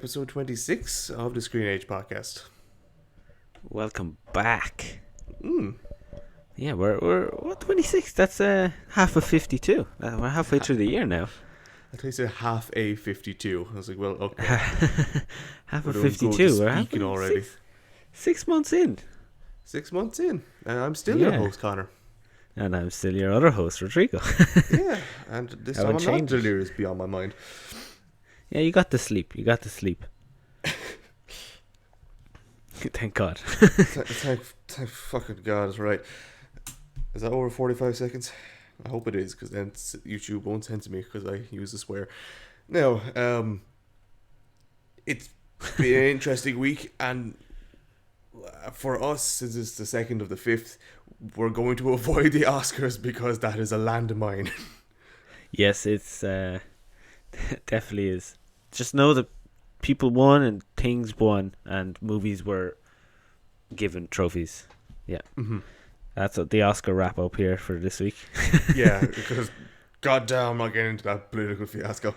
episode 26 of the Screen Age podcast. Welcome back. Mm. Yeah, we're what 26? That's half of 52. We're halfway through the year now. I thought you said half a 52. I was like, well, okay. Half We're of doing good 52. We're speaking already. Six months in. 6 months in, and I'm still your host, Connor. And I'm still your other host, Rodrigo. Yeah, and this time I'm not delirious beyond my mind. Yeah, you got to sleep. Thank God. Thank fucking God, it's right. Is that over 45 seconds? I hope it is, because then YouTube won't censor me because I use a swear. Now, it's been an interesting week, and for us, since it's the 2nd of the 5th, we're going to avoid the Oscars because that is a landmine. Yes, it's definitely is. Just know that people won and things won and movies were given trophies. Yeah. Mm-hmm. That's what the Oscar wrap up here for this week. Yeah, because goddamn, I'm not getting into that political fiasco.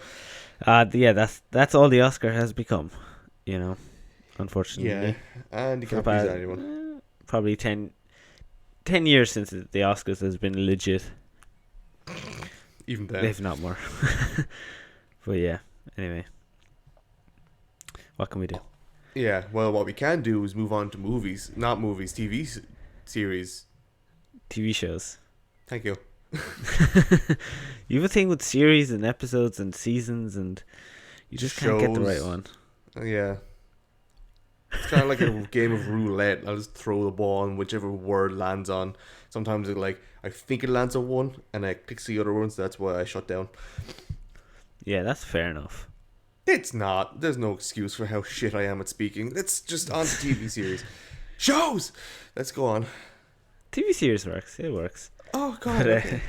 Yeah, that's all the Oscar has become, unfortunately. Yeah, and you can't please anyone. Probably 10 years since the Oscars has been legit. Even then. If not more. But yeah, anyway. What can we do? Yeah, well, what we can do is move on to movies. Not movies, TV series. TV shows. Thank you. You have a thing with series and episodes and seasons, and you just can't get the right one. Yeah. It's kind of like a game of roulette. I'll just throw the ball and whichever word lands on. Sometimes I think it lands on one and I click the other one, so that's why I shut down. Yeah, that's fair enough. It's not. There's no excuse for how shit I am at speaking. Let's just on to TV series. Shows! Let's go on. TV series works. It works. Oh, God. Okay.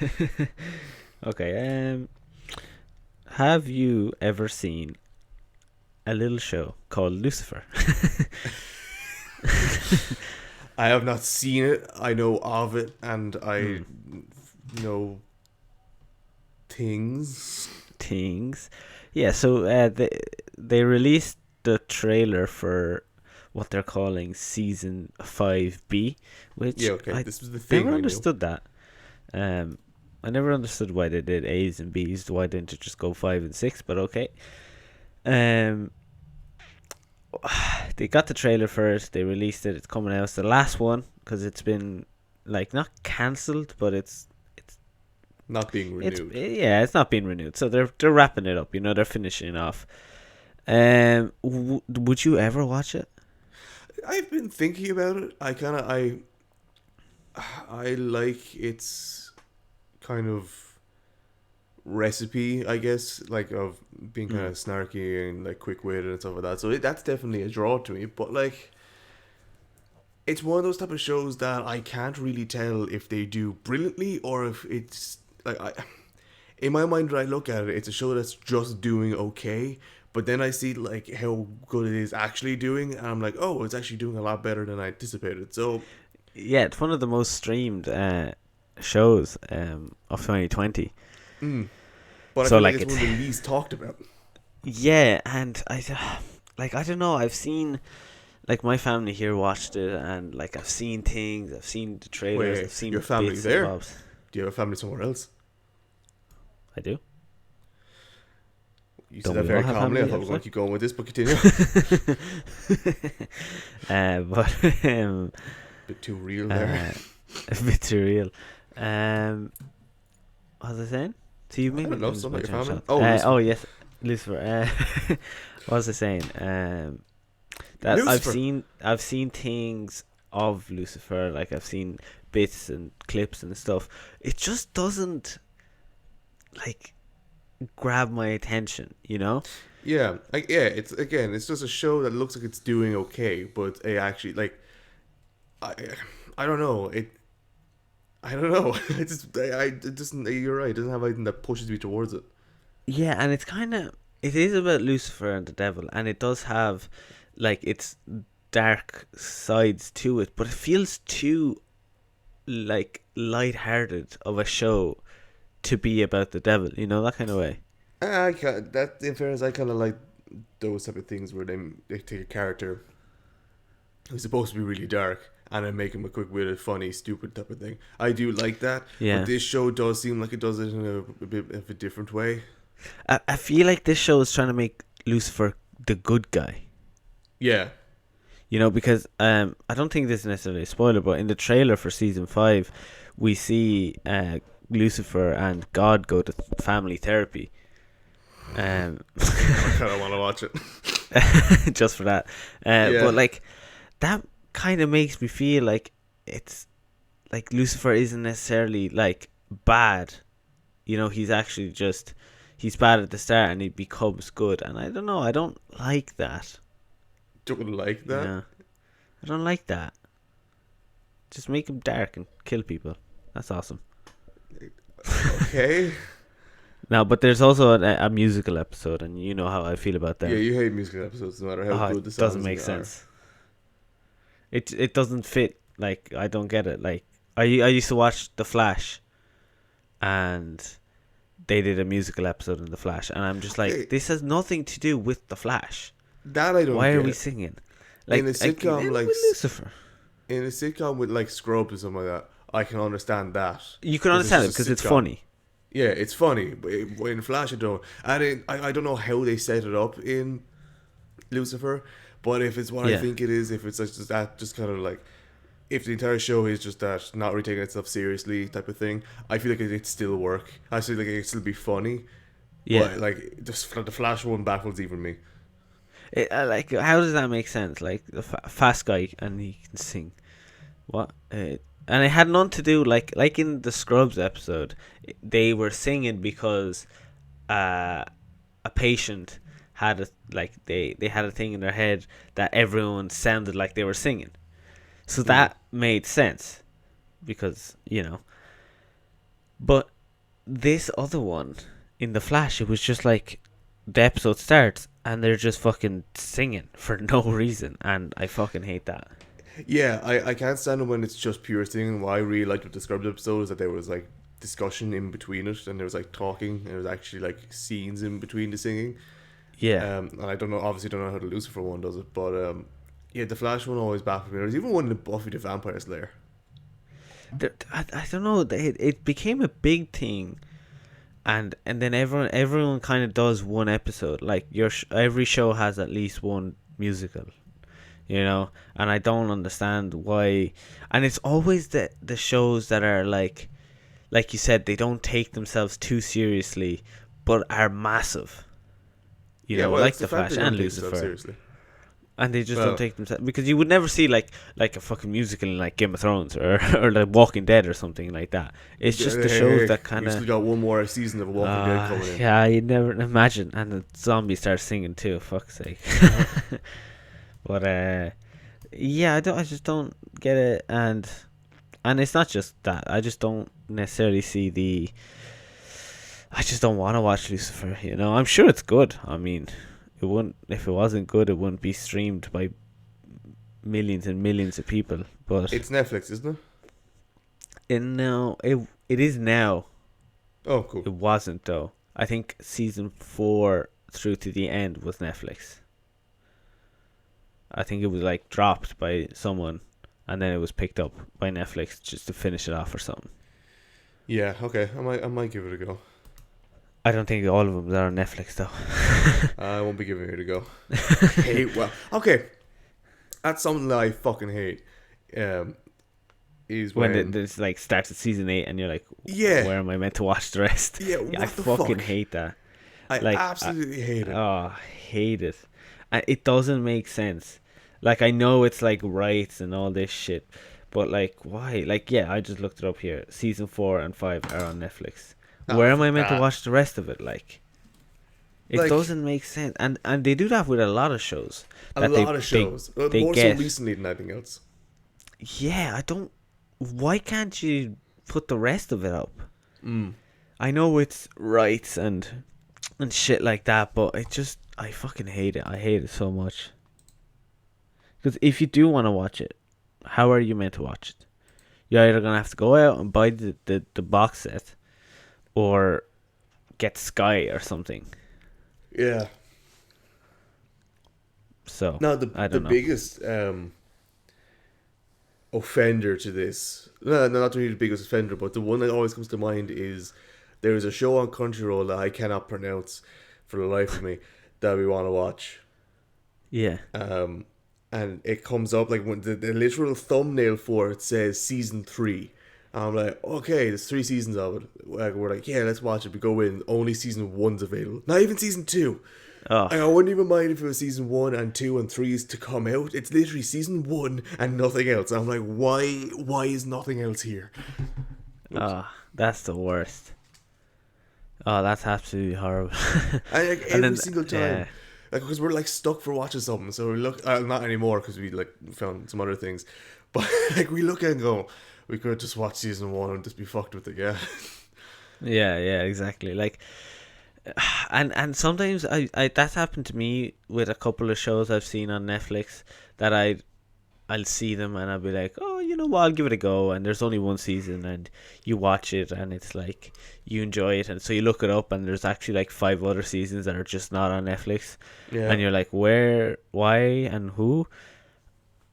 Okay. Have you ever seen a little show called Lucifer? I have not seen it. I know of it, and I know things. Yeah, so they released the trailer for what they're calling season 5B, which this was the thing. Never understood that. I never understood why they did A's and B's. Why didn't it just go 5 and 6? But okay. They got the trailer for it. They released it. It's coming out. It's the last one because it's been not cancelled, but it's not being renewed. It's not being renewed. So they're wrapping it up. They're finishing off. Would you ever watch it? I've been thinking about it. I like its kind of recipe, I guess, like of being kind of snarky and quick-witted and stuff like that. So that's definitely a draw to me. But it's one of those type of shows that I can't really tell if they do brilliantly or if it's in my mind when I look at it, it's a show that's just doing okay. But then I see how good it is actually doing, and I'm like, oh, it's actually doing a lot better than I anticipated. So yeah, it's one of the most streamed shows of 2020. But so I feel it's one of the least talked about. Yeah, and I don't know. I've seen my family here watched it, and I've seen things. I've seen the trailers. I've seen your family bits there. And bobs. Do you have a family somewhere else? I do. You said that very calmly. I thought we were going to keep going with this, but continue. But bit too real there. A bit too real. What was I saying? So you I don't know, something like your family. Oh, yes, Lucifer. What was I saying? That Lucifer. I've seen things of Lucifer. I've seen bits and clips and stuff. It just doesn't grab my attention, Yeah, it's just a show that looks like it's doing okay, but it actually I don't know. I don't know. It doesn't. You're right. It doesn't have anything that pushes me towards it. Yeah, and it is about Lucifer and the devil, and it does have its dark sides to it, but it feels too light-hearted of a show to be about the devil, that kind of way. That in fairness, I kind of those type of things where they take a character who's supposed to be really dark and then make him a quick-witted, funny, stupid type of thing. I do like that, Yeah. but this show does seem like it does it in a bit of a different way. I feel like this show is trying to make Lucifer the good guy. Yeah. You know, because I don't think this is necessarily a spoiler, but in the trailer for season 5, we see Lucifer and God go to family therapy. I kind of want to watch it. Just for that. Yeah. But like, that kind of makes me feel like it's like Lucifer isn't necessarily like bad. You know, he's actually just, he's bad at the start and he becomes good. And I don't know, I don't like that. Don't like that? Yeah. I don't like that. Just make him dark and kill people. That's awesome. Okay. No, but there's also a musical episode, and you know how I feel about that. Yeah, you hate musical episodes no matter how good the songs doesn't make sense. It doesn't fit. Like, I don't get it. Like, I used to watch The Flash, and they did a musical episode in The Flash, and I'm just like, this has nothing to do with The Flash. That I don't. Why get are we it. singing? Like, in a sitcom like with Lucifer. In a sitcom with like Scrubs or something like that, I can understand that. You can understand it because it's funny. Yeah, it's funny, but in Flash I don't. And I don't know how they set it up in Lucifer, but if it's what I think it is, if it's just that, just kind of like, if the entire show is just that, not really taking itself seriously type of thing, I feel like it'd still work. I feel like it'd still be funny. Yeah. But like, just the Flash one baffles even me. Like, how does that make sense? Like, the fast guy and he can sing. What? And it had nothing to do, like in the Scrubs episode, they were singing because a patient had they had a thing in their head that everyone sounded like they were singing. So that made sense because, you know. But this other one in The Flash, it was just like the episode starts and they're just fucking singing for no reason, and I fucking hate that. Yeah, I can't stand it when it's just pure singing. What I really liked with the Scrubs episode is that there was like discussion in between it, and there was like talking, and there was actually like scenes in between the singing. Yeah. And I don't know how the Lucifer one does it, but yeah, the Flash one always baffled me. There's even one in the Buffy the Vampire Slayer. I don't know. It became a big thing, and then everyone kind of does one episode. Like every show has at least one musical. You know, and I don't understand why. And it's always the shows that are like you said, they don't take themselves too seriously, but are massive. You know, like the Flash and Lucifer. And they just don't take themselves, because you would never see like a fucking musical in like Game of Thrones or like Walking Dead or something like that. It's just the shows that kind of. You still got one more season of Walking Dead coming in. Yeah, you'd never imagine, and the zombie starts singing too. Fuck's sake. But yeah, I just don't get it, and it's not just that. I just don't necessarily see I just don't want to watch Lucifer. You know, I'm sure it's good. I mean, it wouldn't, if it wasn't good, it wouldn't be streamed by millions and millions of people. But it's Netflix, isn't it? No, it is now. Oh, cool. It wasn't though. I think season 4 through to the end was Netflix. I think it was like dropped by someone, and then it was picked up by Netflix just to finish it off or something. Yeah, okay. I might give it a go. I don't think all of them are on Netflix though. I won't be giving it a go. Okay. That's something that I fucking hate. Is when it's like starts at season 8 and you're like, yeah, where am I meant to watch the rest? Yeah, what I the fucking fuck? hate that. I absolutely hate it. Oh, I hate it. It doesn't make sense. Like, I know it's like rights and all this shit, but like, why? Like, yeah, I just looked it up here. Season 4 and 5 are on Netflix. Where am I meant to watch the rest of it? Like, it doesn't make sense. And they do that with a lot of shows. More so recently than anything else. Yeah, why can't you put the rest of it up? I know it's rights and shit like that, but I fucking hate it. I hate it so much. Because if you do want to watch it, how are you meant to watch it? You're either gonna have to go out and buy the box set, or get Sky or something. Yeah. So Now I the don't know. biggest offender to this, no, not really the biggest offender, but the one that always comes to mind is there is a show on Crunchyroll that I cannot pronounce for the life of me that we want to watch. Yeah. Um, and it comes up like when the literal thumbnail for it says season 3. And I'm like, okay, there's 3 seasons of it. Like, we're like, yeah, let's watch it. We go in, only season 1's available. Not even season 2. Oh. I wouldn't even mind if it was season 1 and 2 and 3 is to come out. It's literally season 1 and nothing else. I'm like, why is nothing else here? Oh, that's the worst. Oh, that's absolutely horrible. And like And every then, single time, like because we're like stuck for watching something, so we look. Not anymore because we like found some other things, but like we look and go, we could just watch season 1 and just be fucked with it. Yeah, yeah, exactly. Like, and sometimes I that's happened to me with a couple of shows I've seen on Netflix that I'll see them and I'll be like, oh, you know what, I'll give it a go. And there's only one season, and you watch it, and it's like you enjoy it, and so you look it up, and there's actually like 5 other seasons that are just not on Netflix, yeah, and you're like, where, why, and who?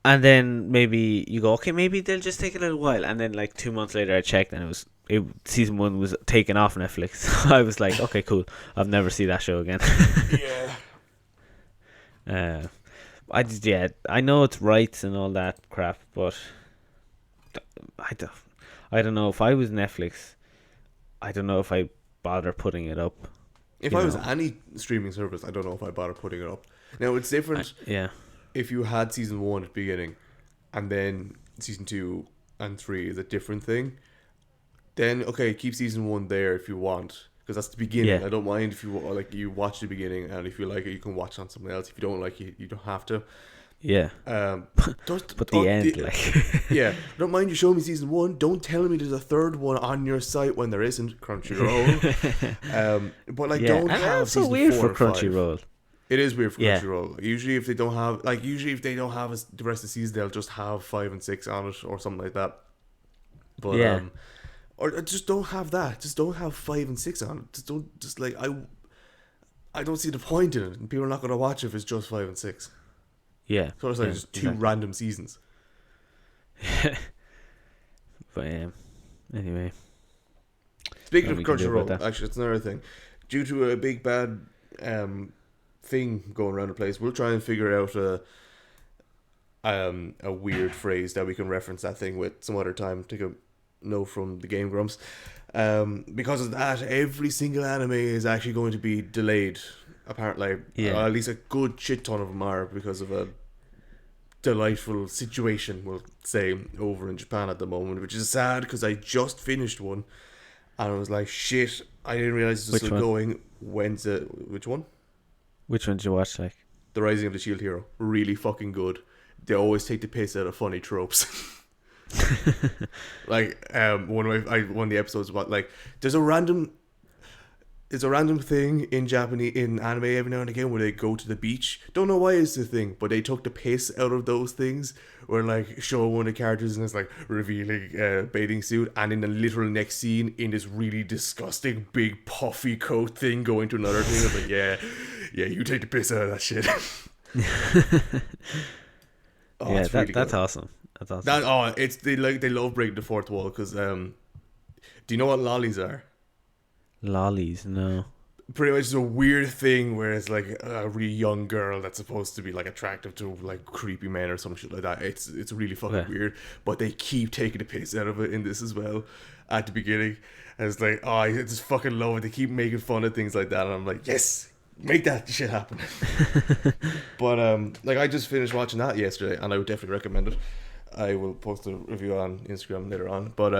And then maybe you go, okay, maybe they'll just take a little while, and then like 2 months later, I checked, and season 1 was taken off Netflix. I was like, okay, cool, I'll never see that show again. yeah. uh, I know it's rights and all that crap, but I don't, I don't know if I was Netflix. I don't know if I bother putting it up. If You I was know, any streaming service, I don't know if I'd bother putting it up. Now it's different yeah, if you had season 1 at the beginning, and then season 2 and 3 is a different thing. Then okay, keep season 1 there if you want, because that's the beginning. yeah, I don't mind if you like you watch the beginning, and if you like it, you can watch on something else. If you don't like it, you don't have to. yeah. Um, But the end, like, yeah, don't mind you showing me season 1. Don't tell me there's a third one on your site when there isn't. Crunchyroll. But like, yeah, don't and have that's so season weird 4 for and 5. Crunchyroll. It is weird for Yeah, Crunchyroll. Usually if they don't have the rest of the season, they'll just have 5 and 6 on it or something like that. But yeah, or just don't have that. Just don't have 5 and 6 on it. Just don't. Just like I don't see the point in it, and people are not gonna watch it if it's just 5 and 6. yeah, So it's like yeah, just 2 exactly. random seasons. But anyway, Speaking what of we can do about Crunchyroll, that? actually, it's another thing. Due to a big bad thing going around the place, we'll try and figure out a weird phrase that we can reference that thing with some other time. Take a note from the Game Grumps. Because of that, every single anime is actually going to be delayed. Apparently, Yeah, at least a good shit ton of them are, because of a delightful situation, we'll say, over in Japan at the moment, which is sad because I just finished one and I was like, shit, I didn't realize it was which still one? going. When's it? Which one? Which one did you watch? Like, The Rising of the Shield Hero. Really fucking good. They always take the piss out of funny tropes. Like one of the episodes about like there's a random thing in Japanese in anime every now and again where they go to the beach. Don't know why it's the thing, but they took the piss out of those things. Where like show one of the characters and it's like revealing bathing suit, and in the literal next scene in this really disgusting big puffy coat thing going to another thing. It's like yeah, you take the piss out of that shit. Oh, yeah, it's really that's good. awesome. That's awesome. It's they love breaking the fourth wall because do you know what lollies are? Lollies, no. Pretty much it's a weird thing where it's like a really young girl that's supposed to be like attractive to like creepy men or some shit like that. It's really fucking Okay. weird, but they keep taking the piss out of it in this as well at the beginning. And it's like, oh, I just fucking love it. They keep making fun of things like that, and I'm like, yes, make that shit happen. But like I just finished watching that yesterday, and I would definitely recommend it. I will post a review on Instagram later on, but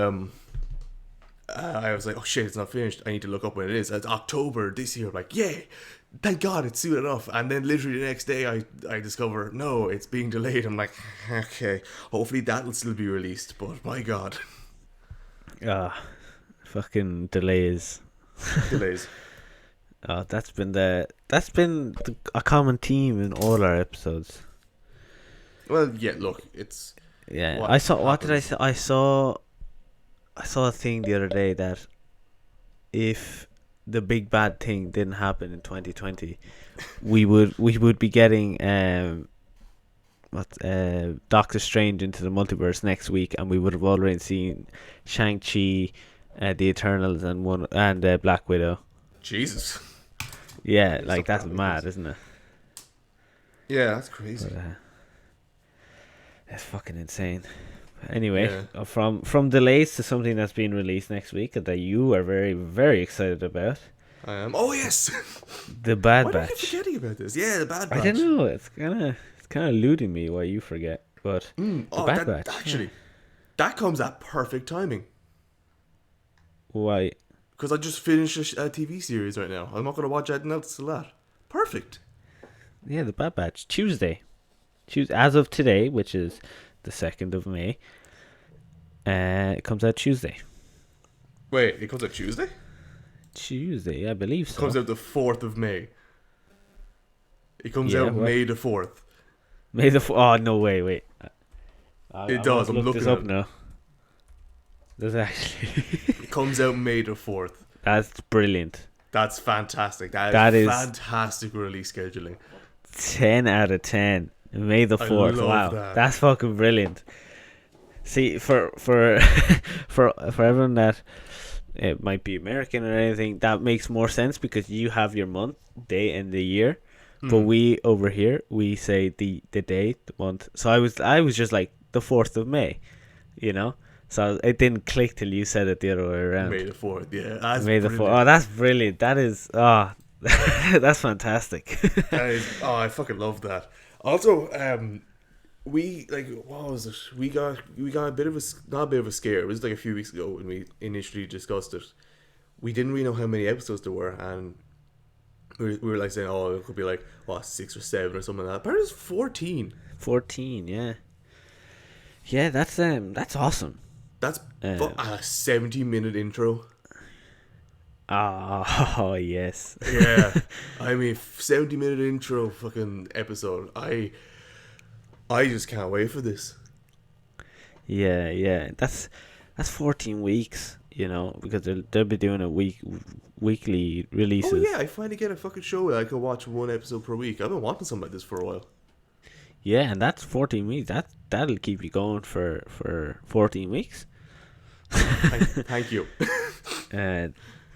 I was like, oh shit, it's not finished. I need to look up when it is. It's October this year. I'm like, yay, thank God it's soon enough. And then literally the next day I discover, no, it's being delayed. I'm like, okay, hopefully that'll still be released. But my God, Fucking delays. delays. That's been a common theme in all our episodes. Well, yeah, look, it's Yeah, what I saw. What did I happens. say? I saw a thing the other day that if the big bad thing didn't happen in 2020, we would be getting Doctor Strange into the multiverse next week, and we would have already seen Shang-Chi, the Eternals, and Black Widow. Jesus. Yeah, Yeah, like stop that's that, mad, because- isn't it? Yeah, that's crazy. But, that's fucking insane. Anyway, Yeah. from delays to something that's being released next week that you are very, very excited about. I am. Oh yes. The Bad Why do I keep Batch. forgetting about this? Yeah, the Bad Batch. I don't know. It's kind of eluding me why you forget. But the Oh, Bad that Batch. actually, Yeah. that comes at perfect timing. Why? Because I just finished a TV series right now. I'm not going to watch anything else till that. Perfect. Yeah, the Bad Batch. Tuesday. As of today, which is the 2nd of May. It comes out Tuesday. Wait, it comes out Tuesday? Tuesday, I believe It so. comes out the 4th of May. It comes Yeah, out what? May the 4th. May the oh no way wait. It does, I'm look looking this up at it. now. There's actually It comes out May the 4th. that's brilliant. That's fantastic. That That is- is fantastic release scheduling. 10 out of 10. May the I 4th. love Wow, that. that's fucking brilliant. See, for for everyone that it might be American or anything, that makes more sense because you have your month, day, and the year. But we over here we say the day, the month. So I was just like the 4th of May, you know. So it didn't click till you said it the other way around. May the 4th, yeah. That's May the 4th. brilliant. Oh, that's brilliant. That is that's fantastic. That is, oh, I fucking love that. Also, we like what was it? We got a bit of a not a bit of a scare. It was like a few weeks ago when we initially discussed it. We didn't really know how many episodes there were, and we were like saying, oh, it could be like 6 or 7 or something like that. Apparently, it's 14. 14, yeah. Yeah, that's awesome. That's Um, a 70-minute intro. Oh, yes. Yeah, I mean 70-minute intro fucking episode. I just can't wait for this. Yeah. That's 14 weeks, you know, because they'll be doing weekly releases. Oh yeah, I finally get a fucking show that I can watch one episode per week. I've been wanting something like this for a while. Yeah, and that's 14 weeks. That'll keep you going for 14 weeks. Thank you.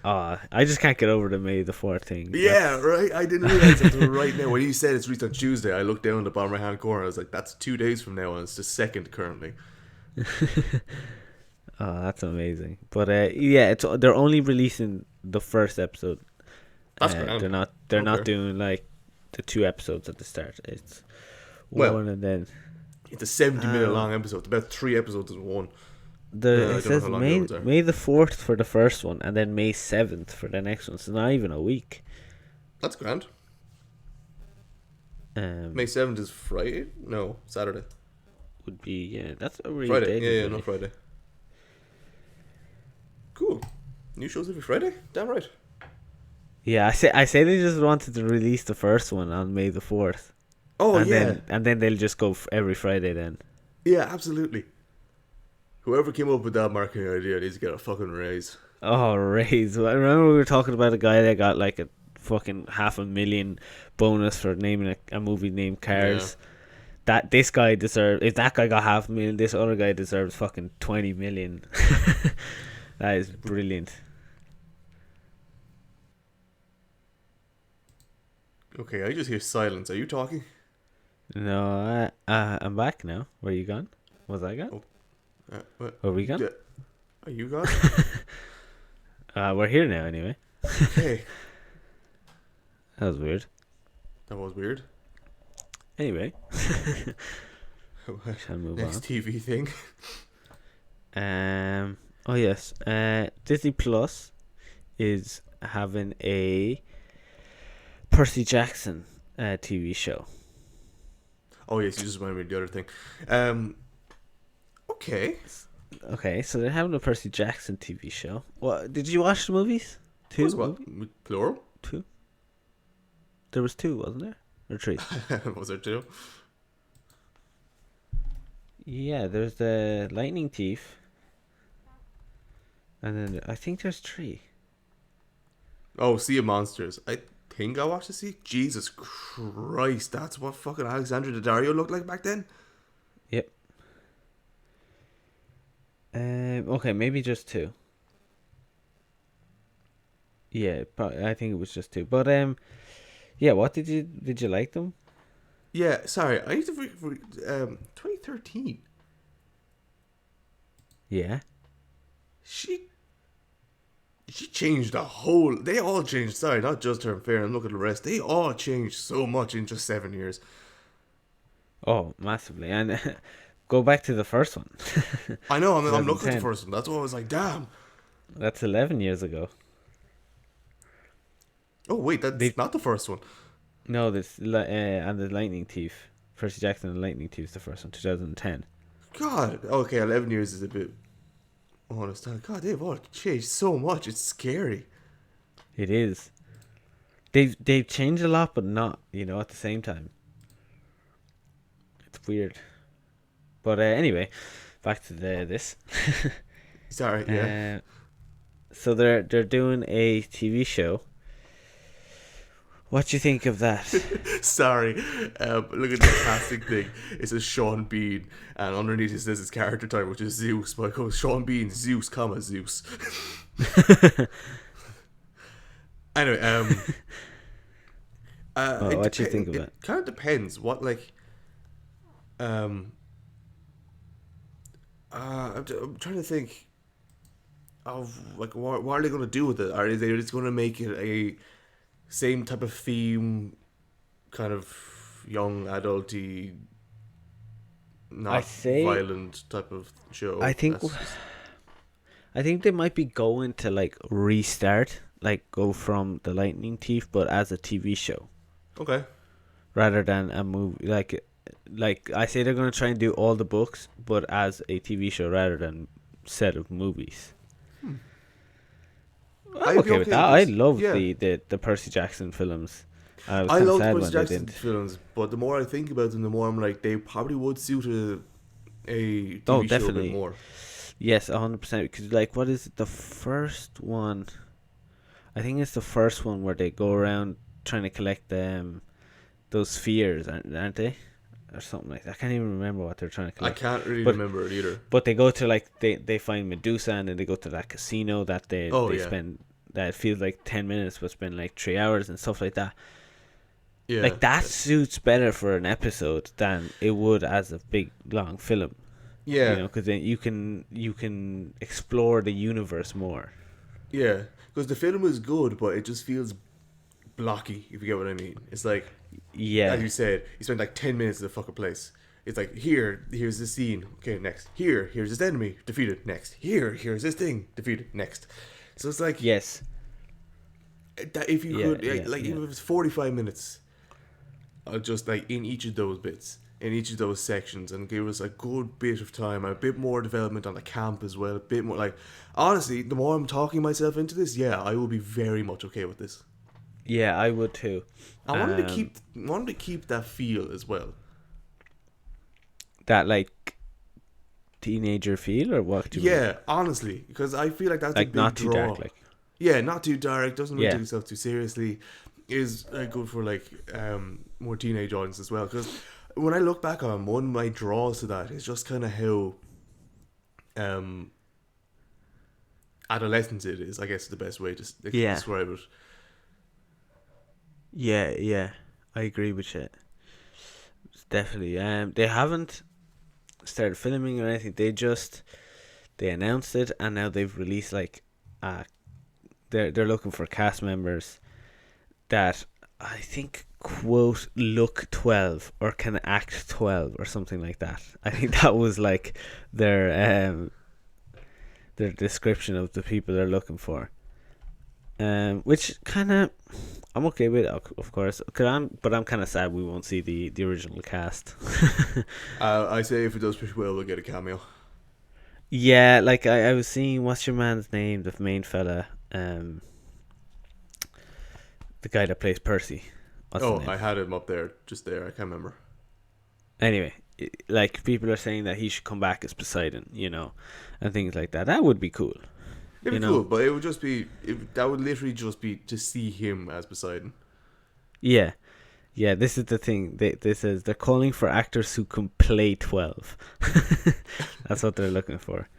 I just can't get over the May the 4th thing. Yeah, right. I didn't realize until right now when you said it's released on Tuesday. I looked down in the bottom right hand corner. I was like, "That's 2 days from now, and it's the 2nd currently." Oh, that's amazing. But yeah, they're only releasing the first episode. That's grand. They're not Okay. doing like the 2 episodes at the start. It's Well, one and then It's a 70-minute long episode. About 3 episodes in one. I it don't know says how long the others are. May the 4th for the first one, and then May 7th for the next one. So not even a week. That's grand. May May 7th is Friday? No, Saturday. would be that's a really Friday. big Yeah, one, no, really. Friday. Cool. New shows every Friday? Damn right. Yeah, I say they just wanted to release the first one on May the 4th. Oh, and yeah. then they'll just go every Friday then. Yeah, absolutely. Whoever came up with that marketing idea needs to get a fucking raise. Oh, raise. I remember we were talking about a guy that got like a fucking $500,000 bonus for naming a movie named Cars. That this guy deserves, if that guy got $500,000, this other guy deserves fucking 20 million. That is brilliant. Okay, I just hear silence. Are you talking? No, I'm back now. Where you gone? Was I gone? What? Were we gone? Yeah. Are you gone? We're here now anyway. Okay. That was weird. That was weird. Anyway, shall move Next TV thing. on. Oh yes. Disney Plus is having a Percy Jackson TV show. Oh yes, you just reminded me of the other thing. Okay. Okay, so they're having a Percy Jackson TV show. What did you watch the movies? Two. Was what? Plural? Two. There was 2, wasn't there? Or 3? Was there 2? Yeah, there's the Lightning Thief. And then I think there's 3. Oh, Sea of Monsters. I think I watched the Sea. Jesus Christ, that's what fucking Alexandra Daddario looked like back then. Yep. Okay, maybe just two. Yeah, I think it was just two. But yeah. What did you like them? Yeah, sorry. I need to 2013. Yeah. She changed the whole. They all changed. Sorry, not just her. Fair. And look at the rest. They all changed so much in just 7 years. Oh, massively. And go back to the first one. I know. I'm looking at the 2010. first one. That's why I was like, damn. That's 11 years ago. Oh wait, They that's not the first one. No, and the Lightning Thief. Percy Jackson and Lightning Thief is the first one, 2010. God. Okay, 11 years is a bit. Honest. God, they've all changed so much. It's scary. It is. They've changed a lot, but not at the same time. It's weird. But anyway, back to this. Sorry. Yeah. So they're doing a TV show. What do you think of that? Sorry. Look at the classic thing. It says Sean Bean, and underneath it says his character type, which is Zeus. But I go Sean Bean, Zeus, Zeus. Anyway, What do you think of it? it? Kind of depends. What I'm trying to think of what are they going to do with it? Are they just going to make it a same type of theme, kind of young adulty, not violent type of show? I think they might be going to restart, go from the Lightning Thief, but as a TV show. Okay. Rather than a movie, like I say, they're gonna try and do all the books, but as a TV show rather than set of movies. I'm okay with that. I love the Percy Jackson films. I love the Percy Jackson films, but the more I think about them, the more I'm like, they probably would suit a TV show a bit more. Yes, 100%. Because what is it? The first one? I think it's the first one where they go around trying to collect those spheres, aren't they? Or something like that. I can't even remember what they're trying to collect. I can't really remember it either. But they go to they find Medusa, and then they go to that casino that they spend, that feels like 10 minutes but spend 3 hours and stuff like that. Yeah. That suits better for an episode than it would as a big long film. Yeah. Because then you can explore the universe more. Yeah, because the film is good, but it just feels blocky, if you get what I mean. It's like, yeah, as you said, you spend 10 minutes in the fucking place. It's like, here's the scene. Okay, next. Here's this enemy, defeated. Next. Here's this thing, defeated. Next. So it's like, yes, that if you could, even if it's 45 minutes, just in each of those bits, in each of those sections, and give us a good bit of time, a bit more development on the camp as well, a bit more, honestly, the more I'm talking myself into this, I will be very much okay with this. Yeah, I would too. I wanted to keep that feel as well. That teenager feel, or what? Do you mean? Honestly, because I feel like that's a big not draw. Too dark, Yeah, not too dark. Doesn't really take itself too seriously. Is good for more teenage audience as well. Because when I look back on one of my draws to that is just kind of how adolescence it is. I guess is the best way to describe it. Yeah, I agree with you. Definitely. They haven't started filming or anything. They announced it, and now they've released they're looking for cast members that I think quote look 12 or can act 12 or something like that. I think that was their description of the people they're looking for. Which kind of I'm okay with, of course, but I'm kind of sad we won't see the original cast. I say if it does pretty well, we'll get a cameo. Yeah, I was seeing, what's your man's name, the main fella, the guy that plays Percy. I had him up there, just there. I can't remember. Anyway, people are saying that he should come back as Poseidon, and things like that. That would be cool. It'd be cool, but it would just be that would literally just be to see him as Poseidon. Yeah. Yeah, this is the thing. This is they're calling for actors who can play 12. That's what they're looking for.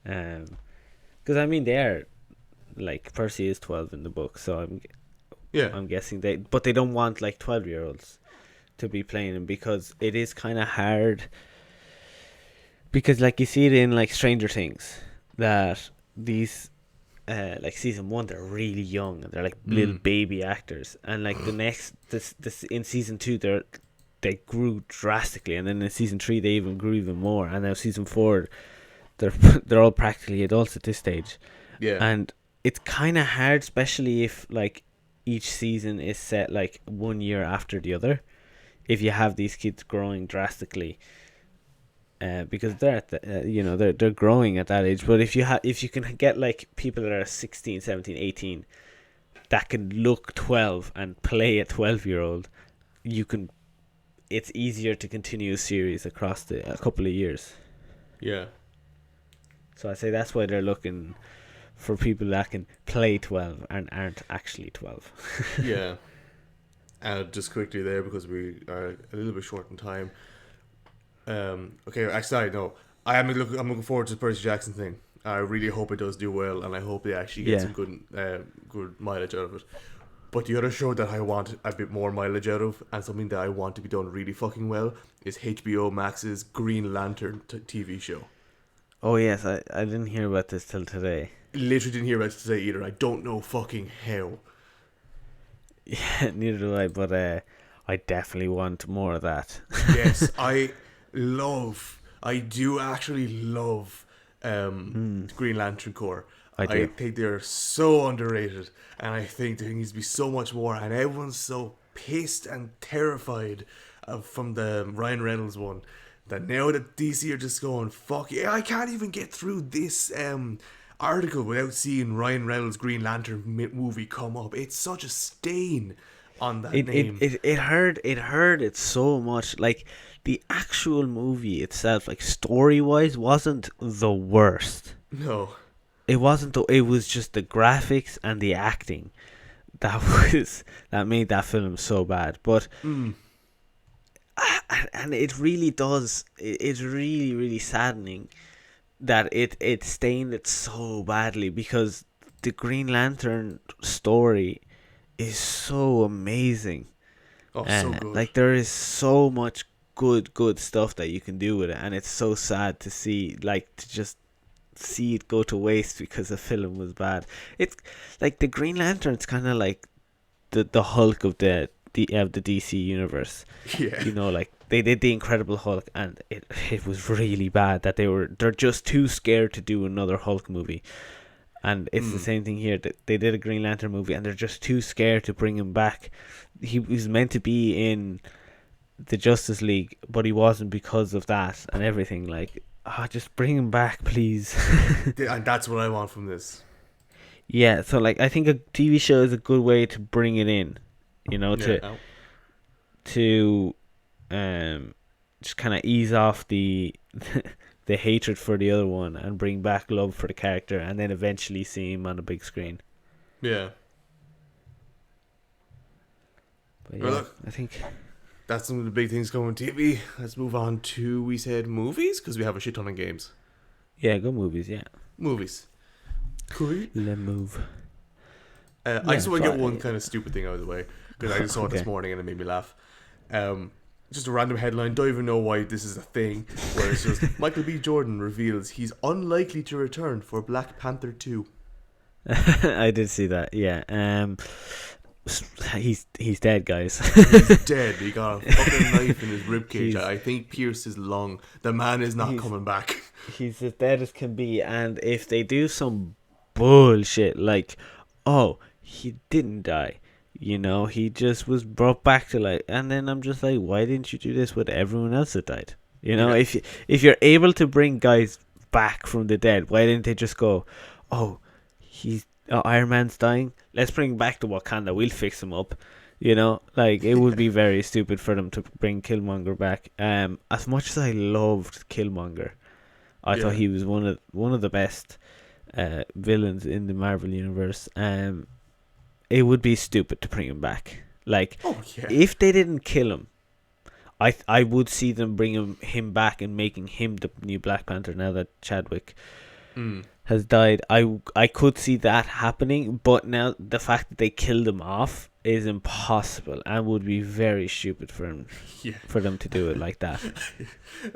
Because I mean, they are like Percy is 12 in the book, so I'm guessing but they don't want like 12-year-olds to be playing him because it is kind of hard. Because like you see it in like Stranger Things that these like season 1 they're really young and they're like little baby actors, and like this in season 2 they grew drastically, and then in season 3 they even grew even more, and now season 4 they're all practically adults at this stage. And it's kind of hard, especially if like each season is set like 1 year after the other, if you have these kids growing drastically. Because they're at the, they're growing at that age. But if you can get like people that are 16, 17, 18 that can look 12 and play a 12-year-old, it's easier to continue a series across a couple of years. Yeah. So I say that's why they're looking for people that can play 12 and aren't actually 12. Yeah. And just quickly there, because we are a little bit short in time. Okay, actually, no. I'm looking forward to the Percy Jackson thing. I really hope it does do well, and I hope they actually get some good mileage out of it. But the other show that I want a bit more mileage out of, and something that I want to be done really fucking well, is HBO Max's Green Lantern TV show. Oh yes, I didn't hear about this till today. Literally didn't hear about it today either. I don't know fucking how. Yeah, neither do I, but I definitely want more of that. Yes, I do actually love Green Lantern Corps. I think they're so underrated, and I think there needs to be so much more, and everyone's so pissed and terrified from the Ryan Reynolds one that now that DC are just going, fuck yeah, I can't even get through this article without seeing Ryan Reynolds' Green Lantern movie come up. It's such a stain on that name. It hurt it so much. Like, the actual movie itself, like story-wise, wasn't the worst. No. It wasn't. It was just the graphics and the acting that made that film so bad. But and it really does. It's really, really saddening that it stained it so badly, because the Green Lantern story is so amazing. Oh, so good. Like, there is so much good stuff that you can do with it, and it's so sad to see, like, to just see it go to waste because the film was bad. It's like the Green Lantern's kind of like the Hulk of the DC universe. Yeah. Like they did the Incredible Hulk, and it was really bad that they're just too scared to do another Hulk movie. And it's the same thing here. They did a Green Lantern movie, and they're just too scared to bring him back. He was meant to be in the Justice League, but he wasn't because of that and everything. Like, just bring him back, please. And that's what I want from this. Yeah, so like I think a TV show is a good way to bring it in, to just kind of ease off the the hatred for the other one and bring back love for the character, and then eventually see him on a big screen. Yeah. But yeah, well, I think that's some of the big things coming on TV. Let's move on to, we said movies, because we have a shit ton of games. Yeah, go movies, yeah. Movies. Cool. Let's move. I just want to get one kind of stupid thing out of the way, because I just saw it this morning and it made me laugh. Just a random headline, don't even know why this is a thing, where it's just Michael B. Jordan reveals he's unlikely to return for Black Panther 2. I did see that, yeah. He's dead, guys. He's dead. He got a fucking knife in his ribcage. I think pierced his lung. The man is not coming back. He's as dead as can be, and if they do some bullshit like, oh, he didn't die, he just was brought back to life, and then I'm just like, why didn't you do this with everyone else that died? If you're able to bring guys back from the dead, why didn't they just go, oh, Iron Man's dying, let's bring him back to Wakanda, we'll fix him up. Like, it would be very stupid for them to bring Killmonger back. As much as I loved Killmonger, I thought he was one of the best villains in the Marvel universe, it would be stupid to bring him back. Like, Oh yeah. if they didn't kill him, I would see them bringing him back and making him the new Black Panther now that Chadwick has died. I could see that happening, but now the fact that they killed him off is impossible and would be very stupid for him, for them to do it like that.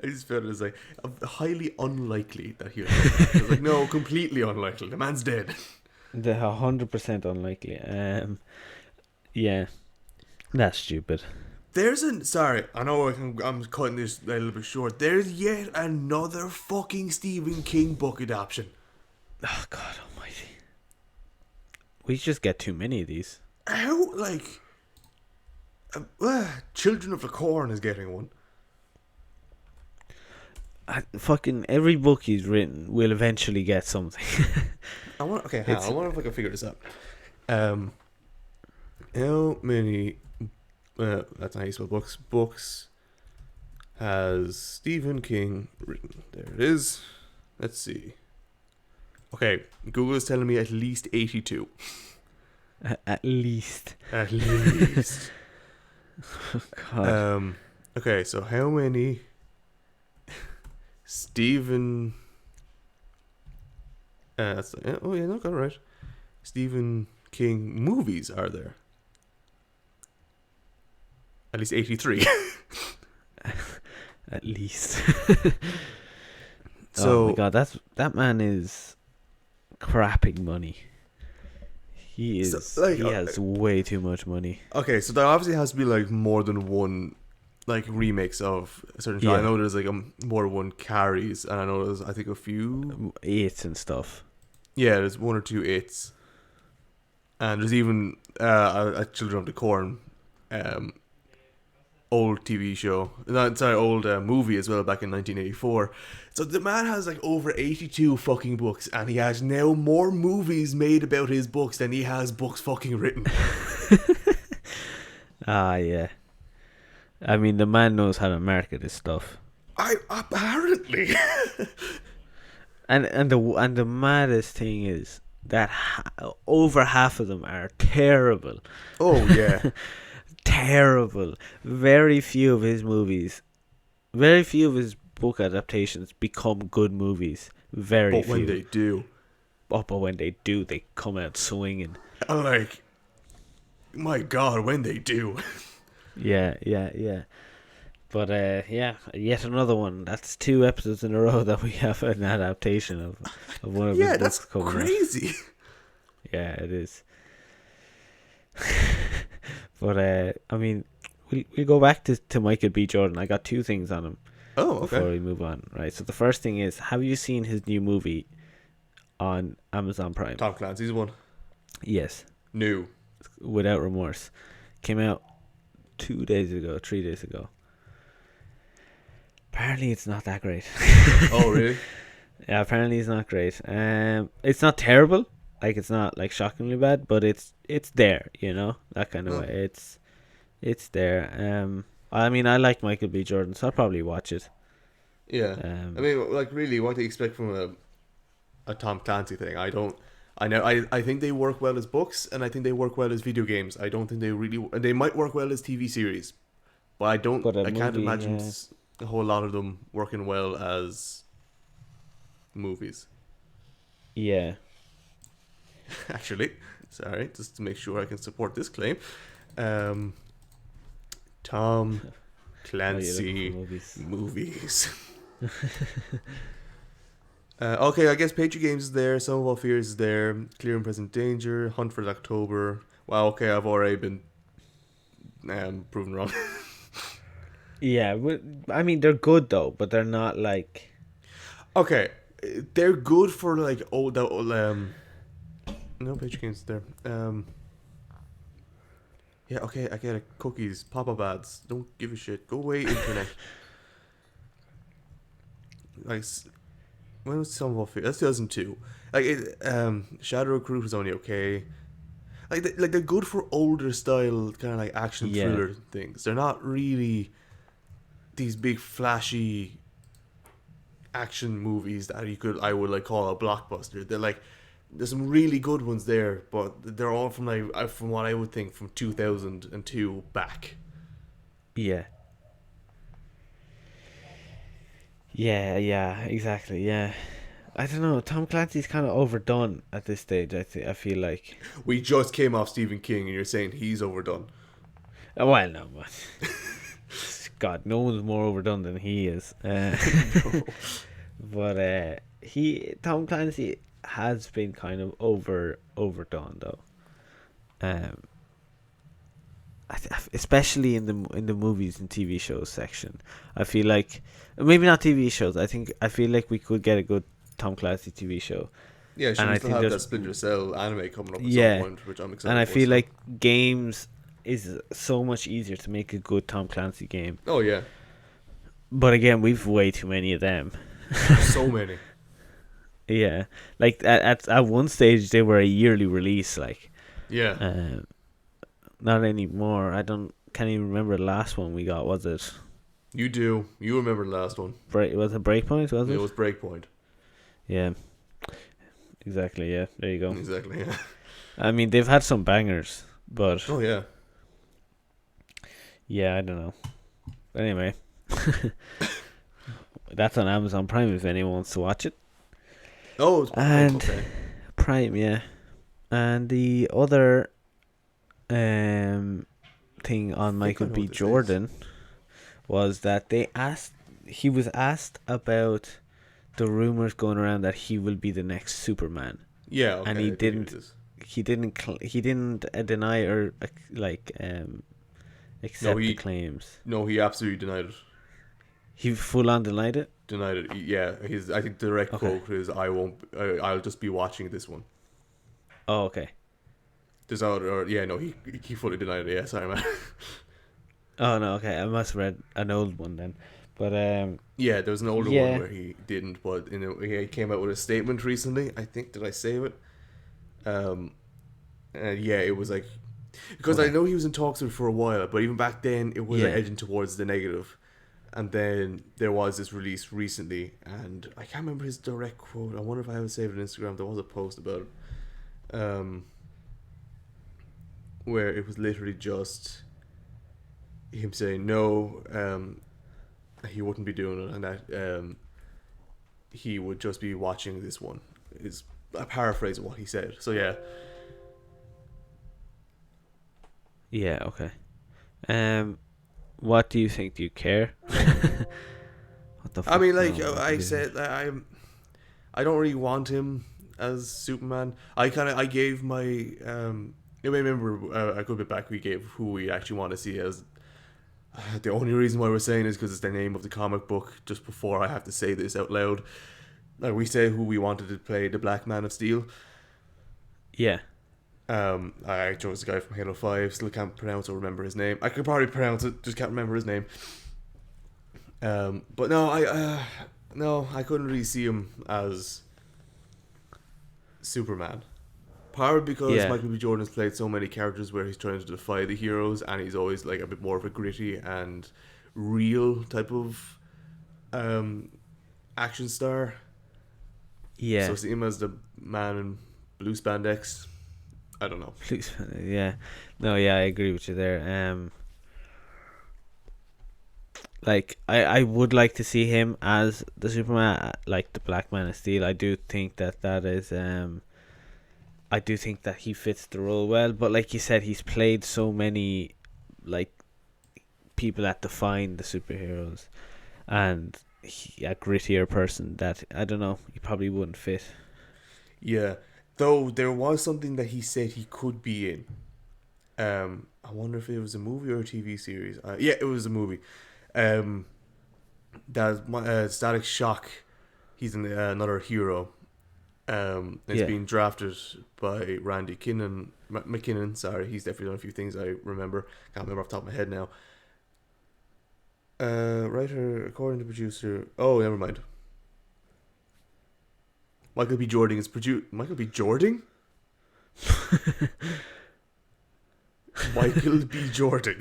I just felt it was like highly unlikely that he was like, I was like, no, completely unlikely. The man's dead. The 100% unlikely. Yeah, that's stupid. Sorry, I know I'm cutting this a little bit short. There's yet another fucking Stephen King book adaptation. Oh God Almighty! We just get too many of these. How, like, Children of the Corn is getting one. Fucking every book he's written will eventually get something. I wonder if I can figure this out. How many? That's not how you spell books. Books has Stephen King written? There it is. Let's see. Okay, Google is telling me at least 82. At least. At least. God. Okay, so how many Stephen? That's oh yeah, no, got it right. Stephen King movies are there? At least 83. At least. So, oh my God, that man is crapping money. He is. So, like, he has way too much money. Okay, so there obviously has to be like more than one, like, remakes of a certain show. Yeah. I know there's like more than one carries, and I know there's I think a few 8s and stuff. Yeah, there's 1 or 2 8s, and there's even a Children of the Corn, old TV show. No, sorry, old movie as well back in 1984. So the man has like over 82 fucking books, and he has now more movies made about his books than he has books fucking written. Yeah. I mean, the man knows how to market his stuff. Apparently. And the maddest thing is that over half of them are terrible. Oh yeah. Terrible. Very few of his book adaptations become good movies. Very few. But when they do. But when they do, they come out swinging. I'm like, my God, when they do. Yeah. But yet another one. That's 2 episodes in a row that we have an adaptation of one of his books coming out. Yeah, that's crazy. Yeah, it is. But I mean, we'll go back to Michael B. Jordan. I got 2 things on him. Oh, okay. Before we move on, right? So the first thing is, have you seen his new movie on Amazon Prime? Tom Clancy's one. Yes. New. Without Remorse. Came out 3 days ago. Apparently it's not that great. Oh, really? Yeah, apparently it's not great. It's not terrible. Like, it's not like shockingly bad, but it's there, you know, that kind of way. It's there. I mean, I like Michael B. Jordan, so I'll probably watch it. Yeah. I mean, like, really, what do you expect from a Tom Clancy thing? I think they work well as books, and I think they work well as video games. I don't think they might work well as TV series, but I can't imagine a whole lot of them working well as movies. Yeah. Actually, sorry, just to make sure I can support this claim. Tom Clancy movies. Okay, I guess Patriot Games is there. Some of Our Fears is there. Clear and Present Danger. Hunt for October. Wow, okay, I've already been proven wrong. Yeah, I mean, they're good though, but they're not like. Okay, they're good for like no, Patriot Games is there. Yeah, okay, I get it. Cookies, pop-up ads. Don't give a shit. Go away, internet. Like, when was Some of Our Fears? That's 2002. Like, Shadow Recruit was only okay. Like they're good for older style kind of like action thriller things. They're not really these big flashy action movies that I would like call a blockbuster. They're like, there's some really good ones there, but they're all from like from what I would think from 2002 back. Yeah. Yeah, exactly. Yeah. I don't know. Tom Clancy's kind of overdone at this stage. I feel like. We just came off Stephen King, and you're saying he's overdone. Well, no, but God, no one's more overdone than he is. No. But Tom Clancy has been kind of overdone though. Um, especially in the movies and TV shows section. I feel like maybe not TV shows. I feel like we could get a good Tom Clancy TV show. Yeah, And we I still think have that there's Splinter Cell anime coming up at Yeah. some point, which I'm excited And I for. feel So. like games is so much easier to make a good Tom Clancy game. Oh yeah, But again, we've way too many of them. so many. Yeah, like at one stage they were a yearly release. Like, Yeah. not anymore. Can't even remember the last one we got. Was it? You do. You remember the last one. Was it Breakpoint? Was it? It was Breakpoint. Yeah. Exactly. Yeah. There you go. Exactly. Yeah. I mean, they've had some bangers, but Oh yeah. yeah, I don't know. Anyway, that's on Amazon Prime if anyone wants to watch it. Oh, it's And okay. Prime, yeah. And the other thing on Michael I know B. what this Jordan was that he was asked about the rumors going around that he will be the next Superman. Yeah. Okay, And I he think didn't- it is. He didn't deny or accept the claims. No, he absolutely denied it. He full on denied it. Denied it. Yeah. I think the direct Okay. quote is, I'll just be watching this one." Oh, okay. There's no, he fully denied it. Yeah, sorry, man. Oh no, okay. I must have read an old one then. But Yeah, there was an older Yeah. one where he didn't, but he came out with a statement recently. I think, did I save it? Yeah, it was like, because I know he was in talks with it for a while, but even back then it was like Yeah. edging towards the negative. And then there was this release recently, and I can't remember his direct quote. I wonder if I have it saved on Instagram. There was a post about it, where it was literally just him saying no, he wouldn't be doing it, and that he would just be watching this one. Is a paraphrase of what he said. So yeah. yeah, okay. What do you think? Do you care? What the fuck? I mean, like No, I said, I don't really want him as Superman. I gave my you may remember a good bit back we gave who we actually want to see as. The only reason why we're saying is because it's the name of the comic book. Just before I have to say this out loud, like we say who we wanted to play the Black Man of Steel. Yeah. I chose the guy from Halo 5. Still can't pronounce or remember his name. I could probably pronounce it, just can't remember his name. But no, I couldn't really see him as Superman. Partly because Yeah. Michael B. Jordan's played so many characters where he's trying to defy the heroes, and he's always like a bit more of a gritty and real type of action star. Yeah. So see him as the man in blue spandex. I don't know. Please, yeah. No, yeah, I agree with you there. Like I would like to see him as the Superman, like the Black Man of Steel. I do think that is I do think that he fits the role well, but like you said, he's played so many like people that define the superheroes, and a grittier person that I don't know, he probably wouldn't fit. Yeah, though there was something that he said he could be in. I wonder if it was a movie or a TV series. Yeah, it was a movie. That Static Shock. He's another hero. It's Yeah. being drafted by Randy McKinnon. Sorry, he's definitely done a few things I remember. Can't remember off the top of my head now. Writer, according to producer. Oh, never mind. Michael B. Jordan is produced. Michael B. Jordan? Michael B. Jordan.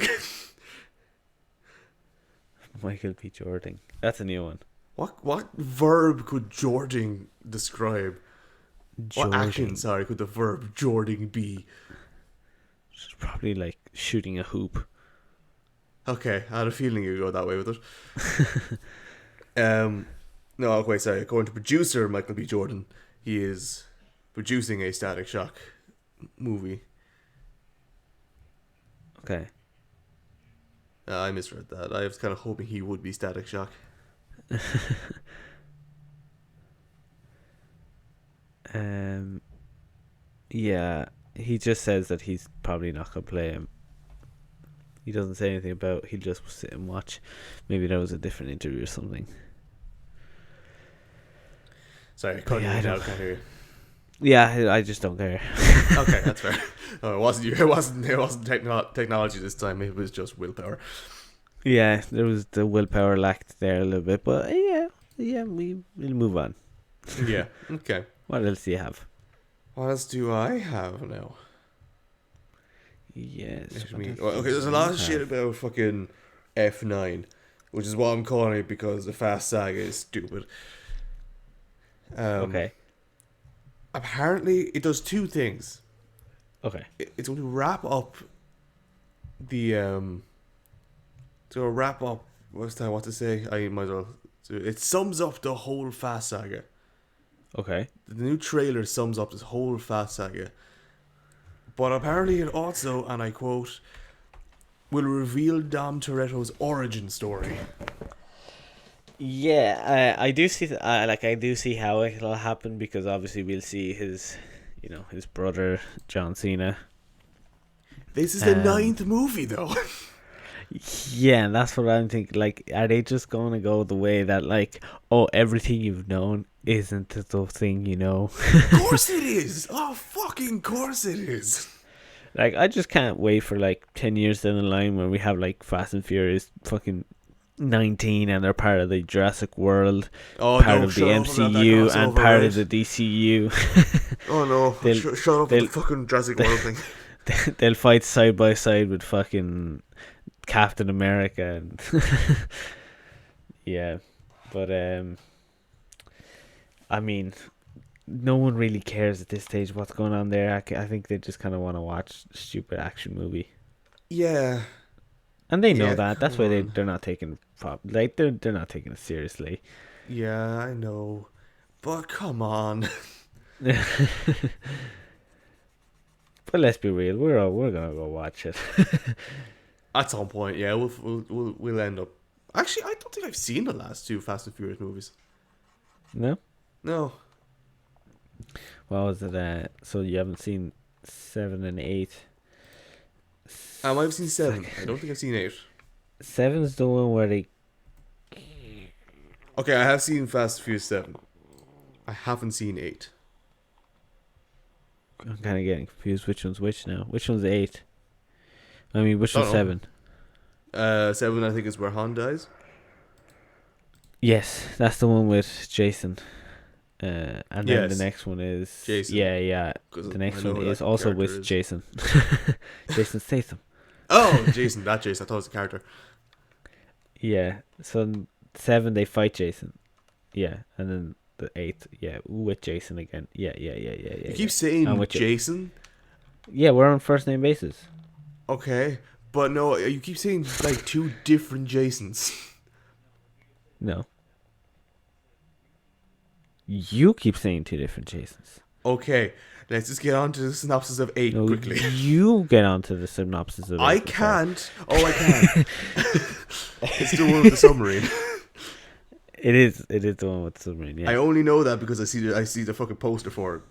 Michael B. Jordan. That's a new one. What verb could Jording describe? What action, Jording. could the verb Jording be? It's probably like shooting a hoop. Okay, I had a feeling you'd go that way with it. No, okay, sorry. According to producer Michael B. Jordan, he is producing a Static Shock movie. Okay. I misread that. I was kind of hoping he would be Static Shock. Yeah, he just says that he's probably not gonna play him. He doesn't say anything about. He'll just sit and watch. Maybe that was a different interview or something. Sorry, cutting Yeah, it out. Can't hear you. Yeah, I just don't care. Okay, that's fair. Oh, it wasn't you. It wasn't technology this time. It was just willpower. Yeah, there was the willpower lacked there a little bit, but we'll move on. Yeah. Okay. What else do you have? What else do I have now? Yes. Okay, there's a lot of shit about fucking F9, which is what I'm calling it because the Fast Saga is stupid. Okay. Apparently, it does two things. Okay. It's going to wrap up the what to say? I might as well. It sums up the whole Fast Saga. Okay. The new trailer sums up this whole Fast Saga. But apparently it also, and I quote, will reveal Dom Toretto's origin story. Yeah, I do see. I do see how it'll happen because obviously we'll see his brother John Cena. This is the 9th movie, though. Yeah, and that's what I'm thinking. Like, are they just going to go the way that, like, oh, everything you've known isn't the thing you know? Of course it is. Oh, fucking course it is. Like, I just can't wait for, like, 10 years down the line when we have, like, Fast and Furious fucking 19 and they're part of the Jurassic World, part of the MCU and part of the DCU. Oh, no. Shut up with the fucking Jurassic World thing. They'll fight side by side with fucking Captain America and yeah, but I mean, no one really cares at this stage what's going on there. I think they just kind of want to watch a stupid action movie. Yeah, and they know that. That's why they're not taking they're not taking it seriously. Yeah, I know, but come on. But let's be real, we're gonna go watch it. At some point, yeah, we'll end up. Actually, I don't think I've seen the last two Fast and Furious movies. No. What was it? So you haven't seen 7 and 8? I might have seen 7. I don't think I've seen 8. 7's the one where they. Okay, I have seen Fast and Furious 7. I haven't seen 8. I'm kind of getting confused. Which one's which now? Which one's 8? I mean, which one's 7? 7, I think, is where Han dies. Yes, that's the one with Jason. And then the next one is Jason. Yeah. The next one is also with Jason. Jason Statham. Oh, Jason, that Jason. I thought it was a character. Yeah. So 7 they fight Jason. Yeah, and then the 8th, yeah, with Jason again. Yeah. You keep saying Jason? Yeah, we're on first name basis. Okay, but no, you keep saying like 2 different Jasons. No. You keep saying 2 different Jasons. Okay, let's just get on to the synopsis of 8 quickly. You get on to the synopsis of 8. I can't. Oh, I can. It's the one with the submarine. It is the one with the submarine, yeah. I only know that because I see the fucking poster for it.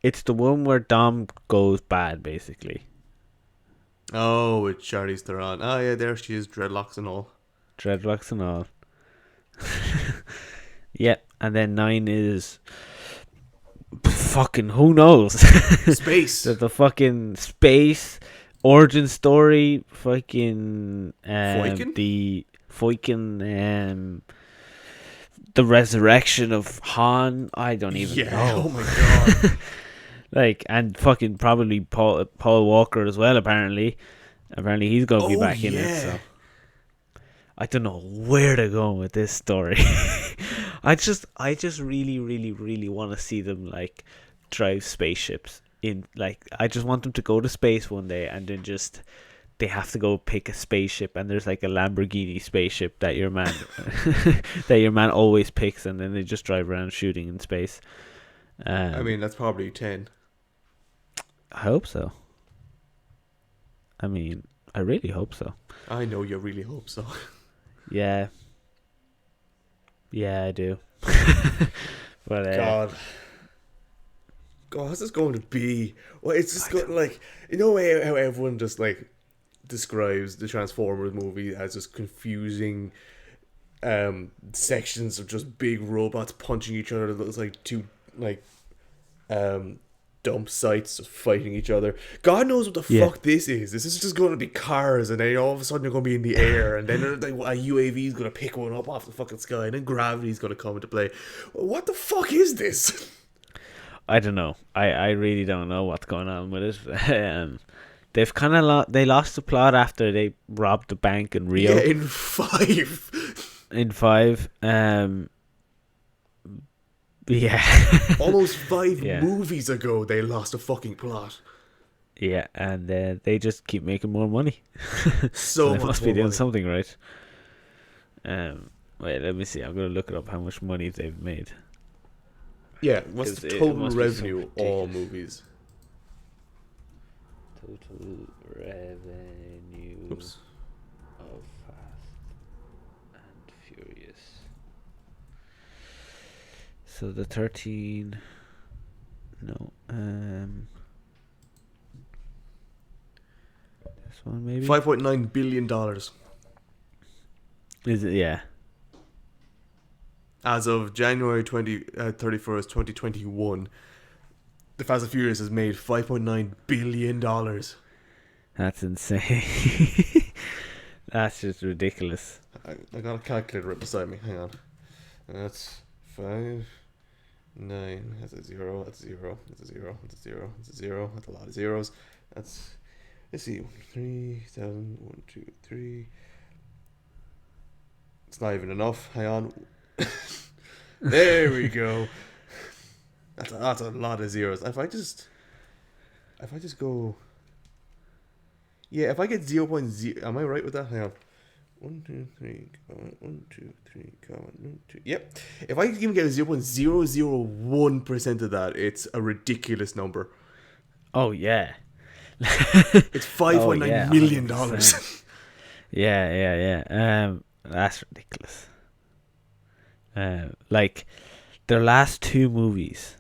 It's the one where Dom goes bad, basically. Oh, with Charlize Theron. Oh, yeah, there she is, dreadlocks and all. Yeah, and then 9 is fucking who knows? Space. the fucking space origin story. Fucking the fucking the resurrection of Han. I don't even know. Oh my god. Like, and fucking probably Paul Walker as well. Apparently he's gonna be back in it. So I don't know where to go with this story. I just really, really, really want to see them like drive spaceships in. Like, I just want them to go to space one day and then just they have to go pick a spaceship, and there's like a Lamborghini spaceship that your man that your man always picks, and then they just drive around shooting in space. I mean, that's probably 10. I hope so. I mean, I really hope so. I know you really hope so. Yeah. Yeah, I do. But God, what's this going to be? Well, it's just going like, you know how everyone just like describes the Transformers movie as just confusing sections of just big robots punching each other that looks like two like dump sites just fighting each other. God knows what the fuck this is. This is just going to be cars, and then all of a sudden you're going to be in the air, and then like, a UAV is going to pick one up off the fucking sky, and then gravity's going to come into play. What the fuck is this? I don't know. I really don't know what's going on with it. They've kind of they lost the plot after they robbed the bank in Rio. Yeah, in 5. In 5. Yeah. Almost 5 movies ago, they lost a fucking plot. Yeah, and they just keep making more money. So they much must more be doing money. something right. Wait, let me see. I'm going to look it up how much money they've made. Yeah, what's the total must be revenue so of all movies? Total revenue Oops. of Fast and Furious. So the 13. No. This one maybe. $5.9 billion Is it? Yeah. as of January 31st, 2021. The Fast and Furious has made $5.9 billion. That's insane. That's just ridiculous. I got a calculator right beside me. Hang on. That's 5, 9. That's a 0. That's a 0. That's a 0. That's a 0. That's a 0. That's a lot of zeros. That's, let's see, 3, 7, 1, 2, 3. It's not even enough. Hang on. There we go. That's a lot of zeros. If I just go, yeah, if I get 0.0, am I right with that? Hang on. 1, 2, 3, 1, 2, 3, 1, 2. Yep. If I even get 0.001% of that, it's a ridiculous number. Oh yeah. It's $5.9 million. 100%. Yeah. That's ridiculous. Like their last 2 movies,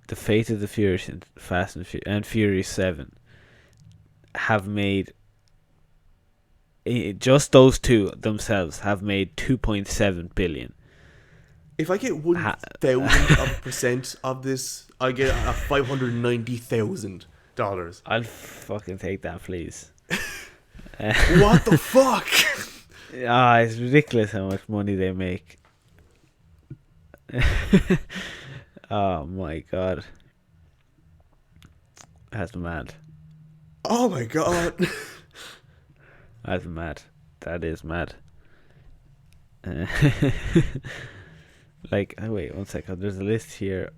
The Fate of the Furious and Fast and Furious 7, have made just those 2 themselves have made 2.7 billion. If I get 1,000% of this, I get $590,000. I'll fucking take that, please. What the fuck? It's ridiculous how much money they make. Oh my god. That's mad. Oh my god. That's mad. That is mad. Like, oh wait, 1 second. There's a list here.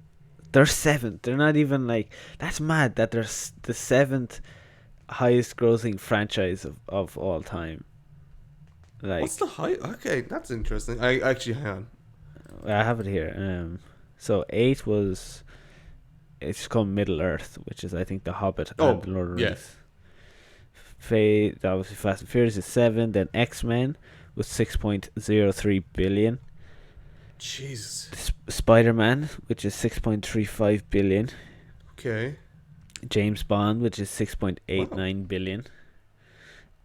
They're 7th. They're not even like. That's mad that they're the 7th highest grossing franchise of all time. Like, What's the height? Okay, that's interesting. I actually, hang on. I have it here. So 8 was. It's called Middle Earth, which is I think The Hobbit and The Lord of the Rings. Fate, obviously Fast and Furious is 7. Then X-Men was 6.03 billion. Jesus. Spider-Man, which is 6.35 billion. Okay. James Bond, which is 6.89 billion.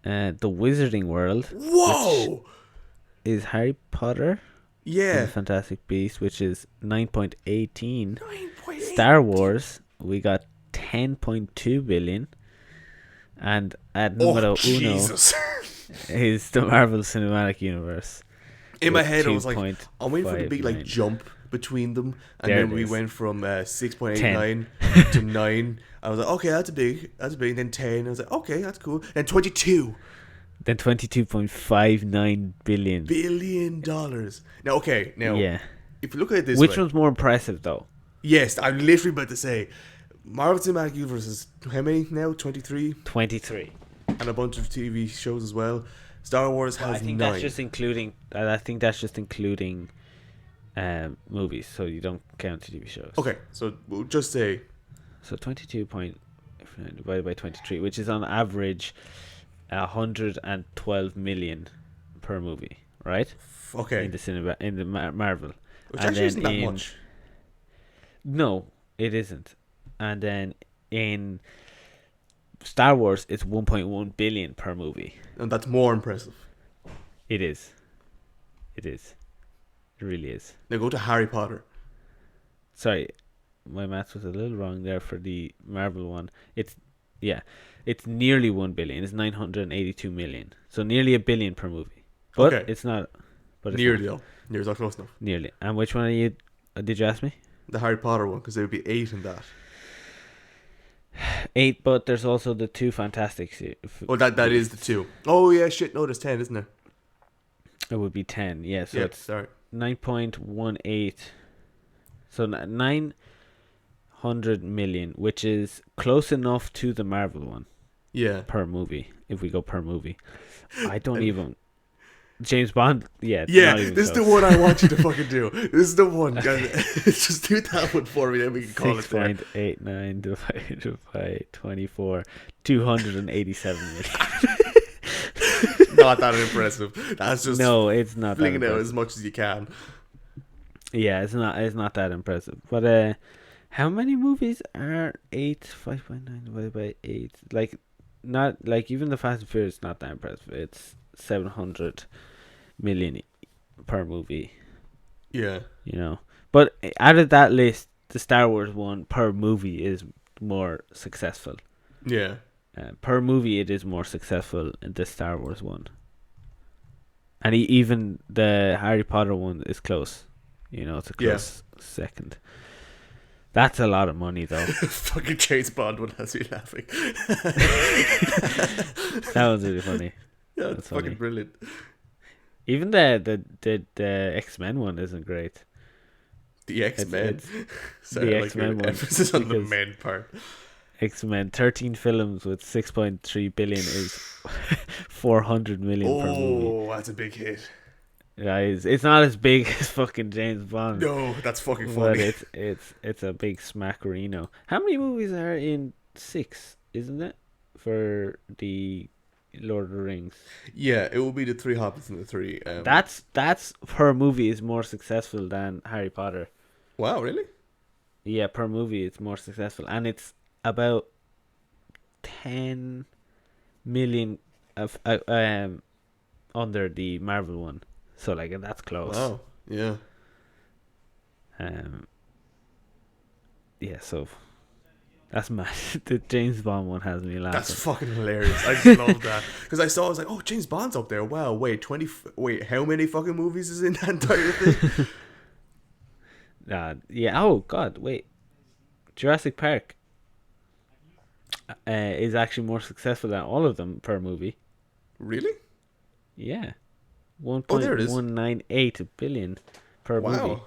The Wizarding World, Whoa! which is Harry Potter. Yeah. And the Fantastic Beasts, which is 9.18. 9.8. Star Wars, we got 10.2 billion. And at numero uno is the Marvel Cinematic Universe. In my head, I was like, I'm waiting for the big like jump between them, and There then we went from 6.89 to 9. I was like, okay, that's big. And then 10. I was like, okay, that's cool. And 22. Then $22.59 billion. $1 billion. Now, okay, Yeah. if you look at it this Which way, one's more impressive though? yes, I'm literally about to say, Marvel Cinematic Universe is how many now? 23, 23. and a bunch of TV shows as well. Star Wars has I think 9. that's just including. I think that's just including movies, so you don't count TV shows. Okay, so we'll just say So 22 point divided by 23, which is on average 112 million per movie, right? okay, In the cinema, in the Marvel. which And actually then isn't that much. No, it isn't. And then in Star Wars, it's 1.1 billion per movie. And that's more impressive. It is. It is. It really is. Now go to Harry Potter. Sorry, my maths was a little wrong there for the Marvel one. It's nearly 1 billion. It's 982 million. So nearly a billion per movie. But Okay. it's not. But it's Nearly not. though. Nearly not close enough. Nearly. And which one are you? Did you ask me? The Harry Potter one, because there would be 8 in that. 8, but there's also the 2 Fantastic. Oh, that is the 2. Oh yeah, shit. No, there's 10, isn't there? It would be 10. Yeah. So yeah, it's sorry. 9.18. So 900 million, which is close enough to the Marvel one Yeah. per movie. If we go per movie, I don't even. James Bond, yeah. Yeah, not even this is the close. one I want you to fucking do. This is the one. Just do that one for me, then we can call it there. 6.89 divided by 24, 287 million. Not that impressive. That's just No, it's not that flinging out impressive. as much as you can. Yeah, it's not that impressive. But how many movies are 5.9 divided by 8? Like, not like even the Fast and Furious is not that impressive. It's 700 million per movie, Yeah. you know. But out of that list, the Star Wars one per movie is more successful. Yeah. Per movie, it is more successful in the Star Wars one. And even the Harry Potter one is close. You know, it's a close second. That's a lot of money, though. Fucking James Bond one has me laughing. That was really funny. Yeah, That's it's fucking funny. brilliant. Even the X-Men one isn't great. The X-Men. It's Sorry, the I like X-Men your one, emphasis on the because- men part. X-Men, 13 films with 6.3 billion is 400 million per movie. Oh, that's a big hit. Guys, it's not as big as fucking James Bond. No, that's fucking But funny. it's a big smackerino. How many movies are in 6, isn't it? For the Lord of the Rings. Yeah, it will be the 3 Hobbits and the 3. That's per movie is more successful than Harry Potter. Wow, really? Yeah, per movie it's more successful, and it's about 10 million of under the Marvel one. So like that's close. Wow. Yeah. Yeah, so that's mad. The James Bond one has me laughing. That's fucking hilarious. I just love that. Because I was like, oh, James Bond's up there. Wow, wait, how many fucking movies is in that entire thing? Yeah. Oh God, wait. Jurassic Park is actually more successful than all of them per movie. Really? Yeah, there it is. 1.198 billion per movie Wow.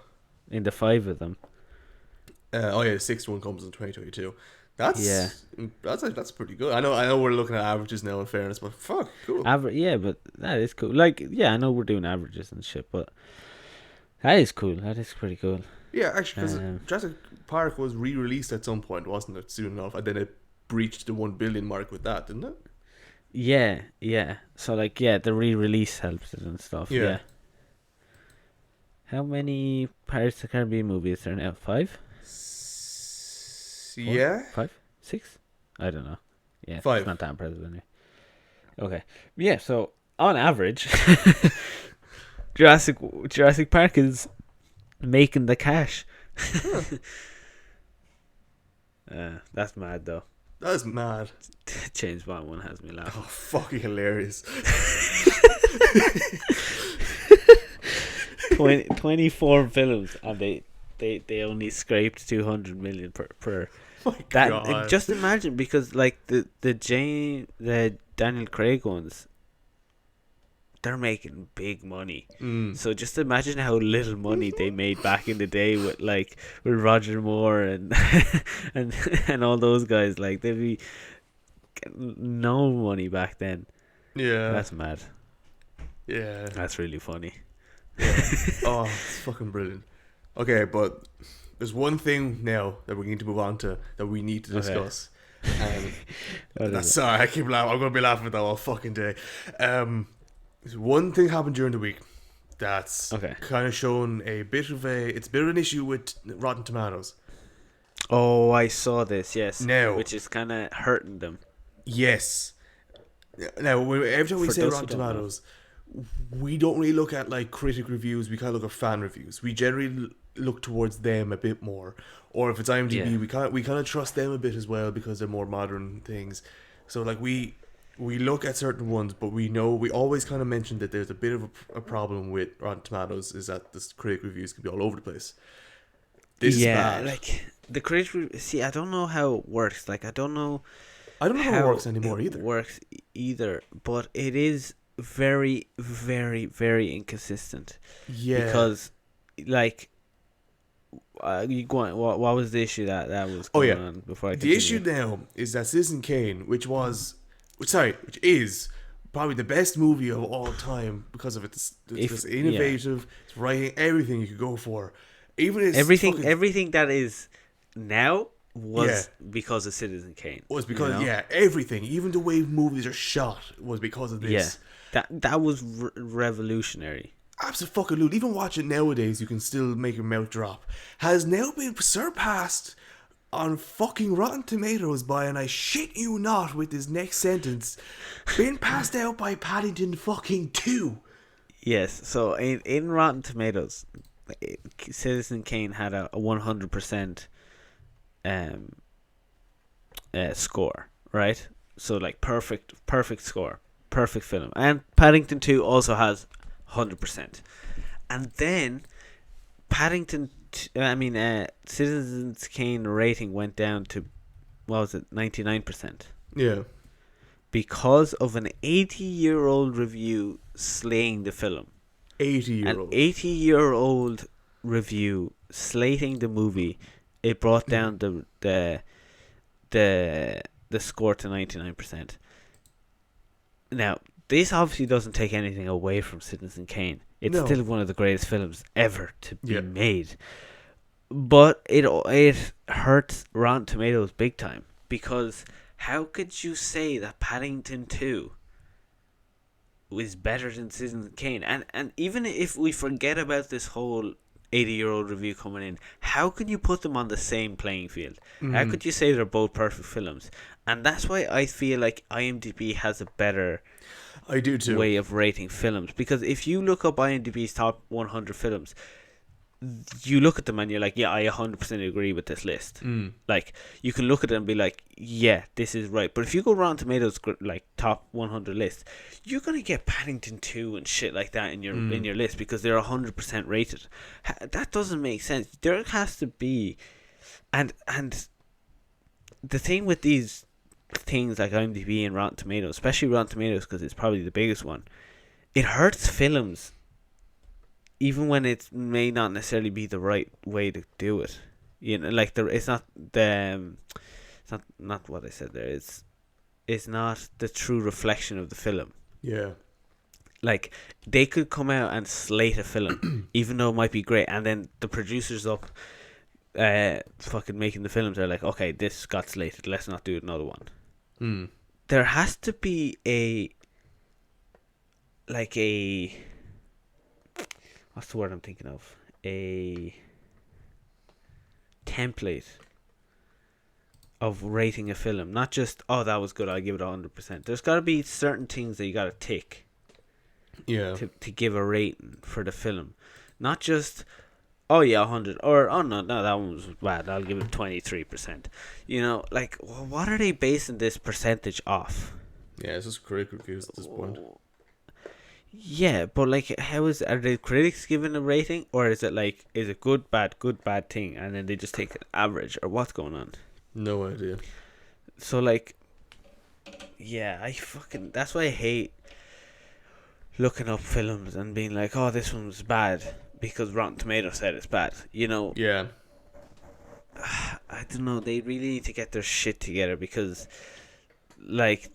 in the 5 of them. Oh yeah, the 6th one comes in 2022. That's pretty good. I know we're looking at averages now in fairness, but fuck, cool. Yeah, but that is cool. Like, yeah, I know we're doing averages and shit, but that is cool. That is pretty cool. Yeah, actually, because Jurassic Park was re-released at some point, wasn't it? Soon enough, and then it breached the 1 billion mark with that, didn't it? Yeah. So like, yeah, the re-release helps it and stuff. Yeah. How many Pirates of the Caribbean movies are now? 5? Yeah. 5? 6? I don't know. Yeah, 5. It's not that impressive anyway. Okay. Yeah, so on average, Jurassic Park is making the cash. That's mad though. That's mad. James Bond one has me laughing. Oh, fucking hilarious. 24 films, and they only scraped 200 million per. My That God. just imagine, because like the Daniel Craig ones, they're making big money. Mm. So just imagine how little money they made back in the day with Roger Moore and and all those guys. Like they'd be getting no money back then. Yeah. That's mad. Yeah. That's really funny. Yeah. Oh, it's fucking brilliant. Okay, but there's one thing now that we need to move on to that we need to discuss. Sorry, I keep laughing. I'm gonna be laughing at that all fucking day. There's one thing happened during the week that's kind of shown it's a bit of an issue with Rotten Tomatoes. Oh, I saw this. Yes. Now, which is kind of hurting them. Yes. Now, every time we say Rotten Tomatoes, we don't really look at like critic reviews. We kind of look at fan reviews. We generally look towards them a bit more. Or if it's IMDb, we kind of trust them a bit as well because they're more modern things. So like we look at certain ones, but we always kind of mention that there's a bit of a problem with Rotten Tomatoes is that the critic reviews can be all over the place. This is bad. Like the critic. See, I don't know how it works. Like I don't know how it works anymore either. But it is very, very, very inconsistent. Yeah. Because, like, you go on, what was the issue that was going on before I continue? The issue now is that Citizen Kane, which is probably the best movie of all time because of it's innovative, it's writing, everything you could go for. Even everything that is now was because of Citizen Kane. Was because everything, even the way movies are shot, was because of this. Yeah, that was revolutionary. Absolutely. Even watch it nowadays, you can still make your mouth drop. Has now been surpassed on fucking Rotten Tomatoes by, and I shit you not with this next sentence, been passed out by Paddington fucking 2. Yes. So in Rotten Tomatoes, Citizen Kane had a 100% score, right? So like perfect score, perfect film. And Paddington 2 also has 100%. And then Citizen Kane rating went down to 99%. Yeah. Because of an 80-year-old review slaying the film. 80-year-old. An 80-year-old review slating the movie. It brought down the score to 99%. Now, this obviously doesn't take anything away from Citizen Kane. It's still one of the greatest films ever to be made. But it hurts Rotten Tomatoes big time. Because how could you say that Paddington 2 is better than Citizen Kane? And even if we forget about this whole 80-year-old review coming in, how can you put them on the same playing field? How could you say they're both perfect films? And that's why I feel like IMDb has a better way of rating films. Because if you look up IMDb's top 100 films, you look at them and you're like, yeah, I 100% agree with this list. Like, you can look at it and be like, yeah, this is right. But if you go Rotten Tomatoes like top 100 list, you're gonna get Paddington 2 and shit like that in your list because they're 100% rated. That doesn't make sense. There has to be, and the thing with these things like IMDb and Rotten Tomatoes, especially Rotten Tomatoes because it's probably the biggest one, it hurts films. Even when it may not necessarily be the right way to do it, you know, like it's not what I said there. It's not the true reflection of the film. Yeah, like they could come out and slate a film, even though it might be great, and then the producers up, fucking making the films are like, okay, this got slated, let's not do another one. There has to be a what's the word I'm thinking of? A template of rating a film. Not just, oh, that was good, I'll give it 100%. There's got to be certain things that you got to tick. Yeah. To give a rating for the film. Not just, oh yeah, 100. Or, oh no, that one was bad, I'll give it 23%. You know, like, what are they basing this percentage off? Yeah, it's just critic reviews at this point. Yeah, but like, are the critics giving a rating, or is it good bad thing, and then they just take an average, or what's going on? No idea. So like, yeah, that's why I hate. looking up films and being like, oh, this one's bad because Rotten Tomatoes said it's bad. You know, Yeah. I don't know. They really need to get their shit together because, like,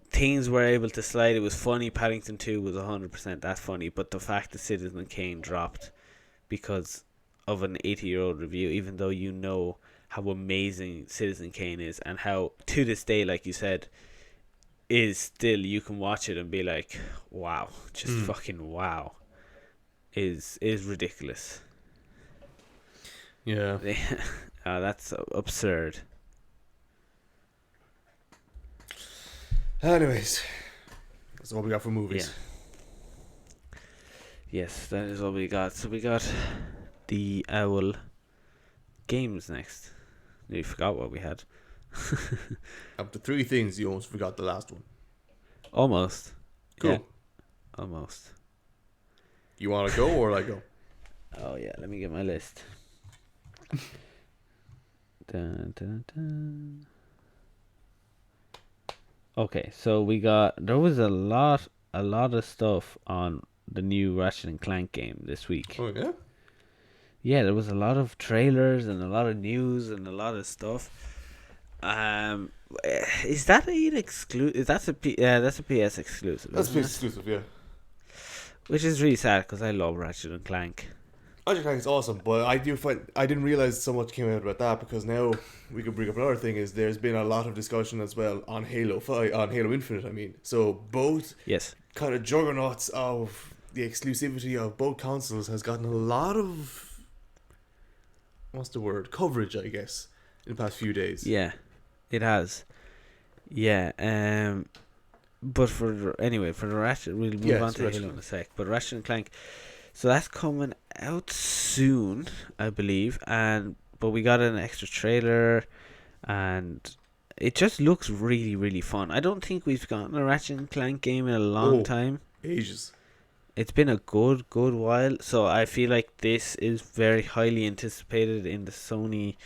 things were able to slide. It was funny. Paddington 2 was 100% that funny. But the fact that Citizen Kane dropped because of an 80-year-old review, even though you know how amazing Citizen Kane is and how, to this day, like you said, is still, you can watch it and be like, wow, just fucking wow, is ridiculous. Yeah. That's absurd. Anyways, that's all we got for movies. Yeah. Yes, that is all we got. So we got the Owl games next. We forgot what we had. Of the three things, you almost forgot the last one. Almost. Cool. Yeah, almost. You want to go or I go? Oh yeah, let me get my list. Dun, dun, dun. Okay, so there was a lot of stuff on the new Ratchet and Clank game this week. Oh yeah. Yeah, there was a lot of trailers and a lot of news and a lot of stuff. Is that an exclusive? That's a PS exclusive. That's isn't it? exclusive, yeah. Which is really sad because I love Ratchet and Clank. Ratchet and Clank is awesome, but I didn't realize so much came out about that because now we could bring up another thing. Is there's been a lot of discussion as well on Halo Infinite. I mean, so both kind of juggernauts of the exclusivity of both consoles has gotten a lot of coverage, I guess, in the past few days. Yeah, it has. Yeah. But for the Ratchet, we'll move on to Halo in a sec. But Ratchet and Clank, so that's coming out soon, I believe. But we got an extra trailer, and it just looks really, really fun. I don't think we've gotten a Ratchet and Clank game in a long time. Ages. It's been a good while. So I feel like this is very highly anticipated in the Sony.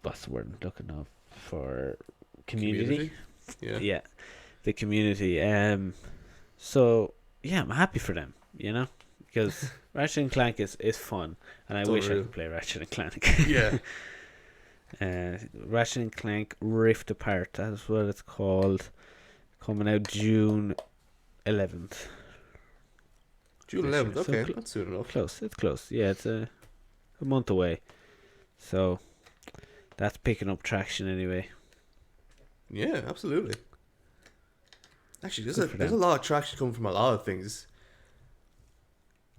What's the word I'm looking up for? Community? Yeah, the community. So yeah, I'm happy for them, because Ratchet and Clank is fun, and I wish I could play Ratchet and Clank. Yeah. Ratchet and Clank Rift Apart, that's what it's called, coming out June 11th. June 11th, okay, that's soon enough. It's close. Yeah, it's a month away, so that's picking up traction anyway. Yeah, absolutely. Actually, there's a lot of traction coming from a lot of things.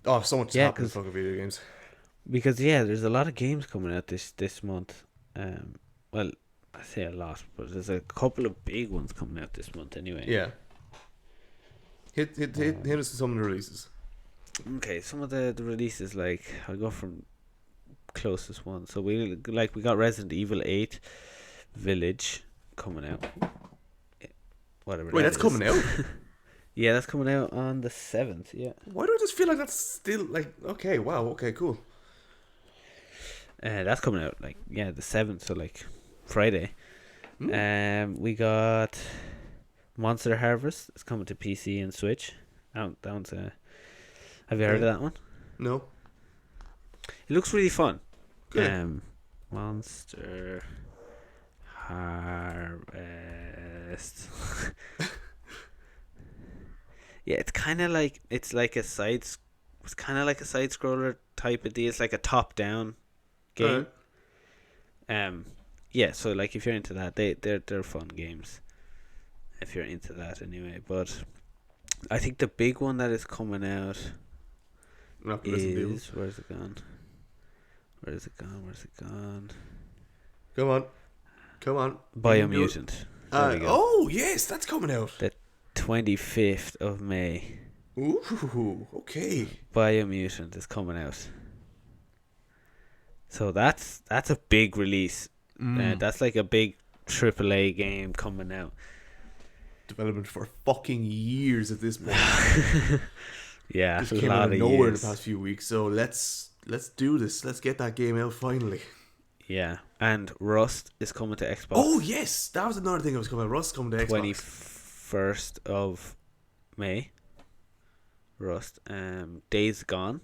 Oh, so much happening in fucking video games. Because there's a lot of games coming out this month. Well, I say a lot, but there's a couple of big ones coming out this month anyway. Yeah. Hit us with some of the releases. Okay, some of the releases, like, I'll go from closest one. So we got Resident Evil 8 Village coming out. Whatever. Wait, that's coming out? Yeah, that's coming out on the 7th. Yeah. Why do I just feel like that's still like okay? Wow. Okay. Cool. That's coming out the 7th, so like Friday. We got Monster Harvest. It's coming to PC and Switch. That one's have you heard of that one? No. It looks really fun. Good. Monster Harvest. Yeah, it's kind of like a side scroller type of deal. It's like a top down game. Yeah, so like if you're into that, they're fun games. If you're into that anyway, but I think the big one that is coming out is where's it gone? Come on. Biomutant. Oh yes, that's coming out. The 25th of May. Ooh, okay. Biomutant is coming out. So that's a big release. That's like a big AAA game coming out. Development for fucking years at this point. Yeah, just came out of nowhere in the past few weeks. So let's do this. Let's get that game out finally. Yeah, and Rust is coming to Xbox. Oh yes, that was another thing that was coming out. Rust coming to Xbox. 1st of May. Rust. Days Gone.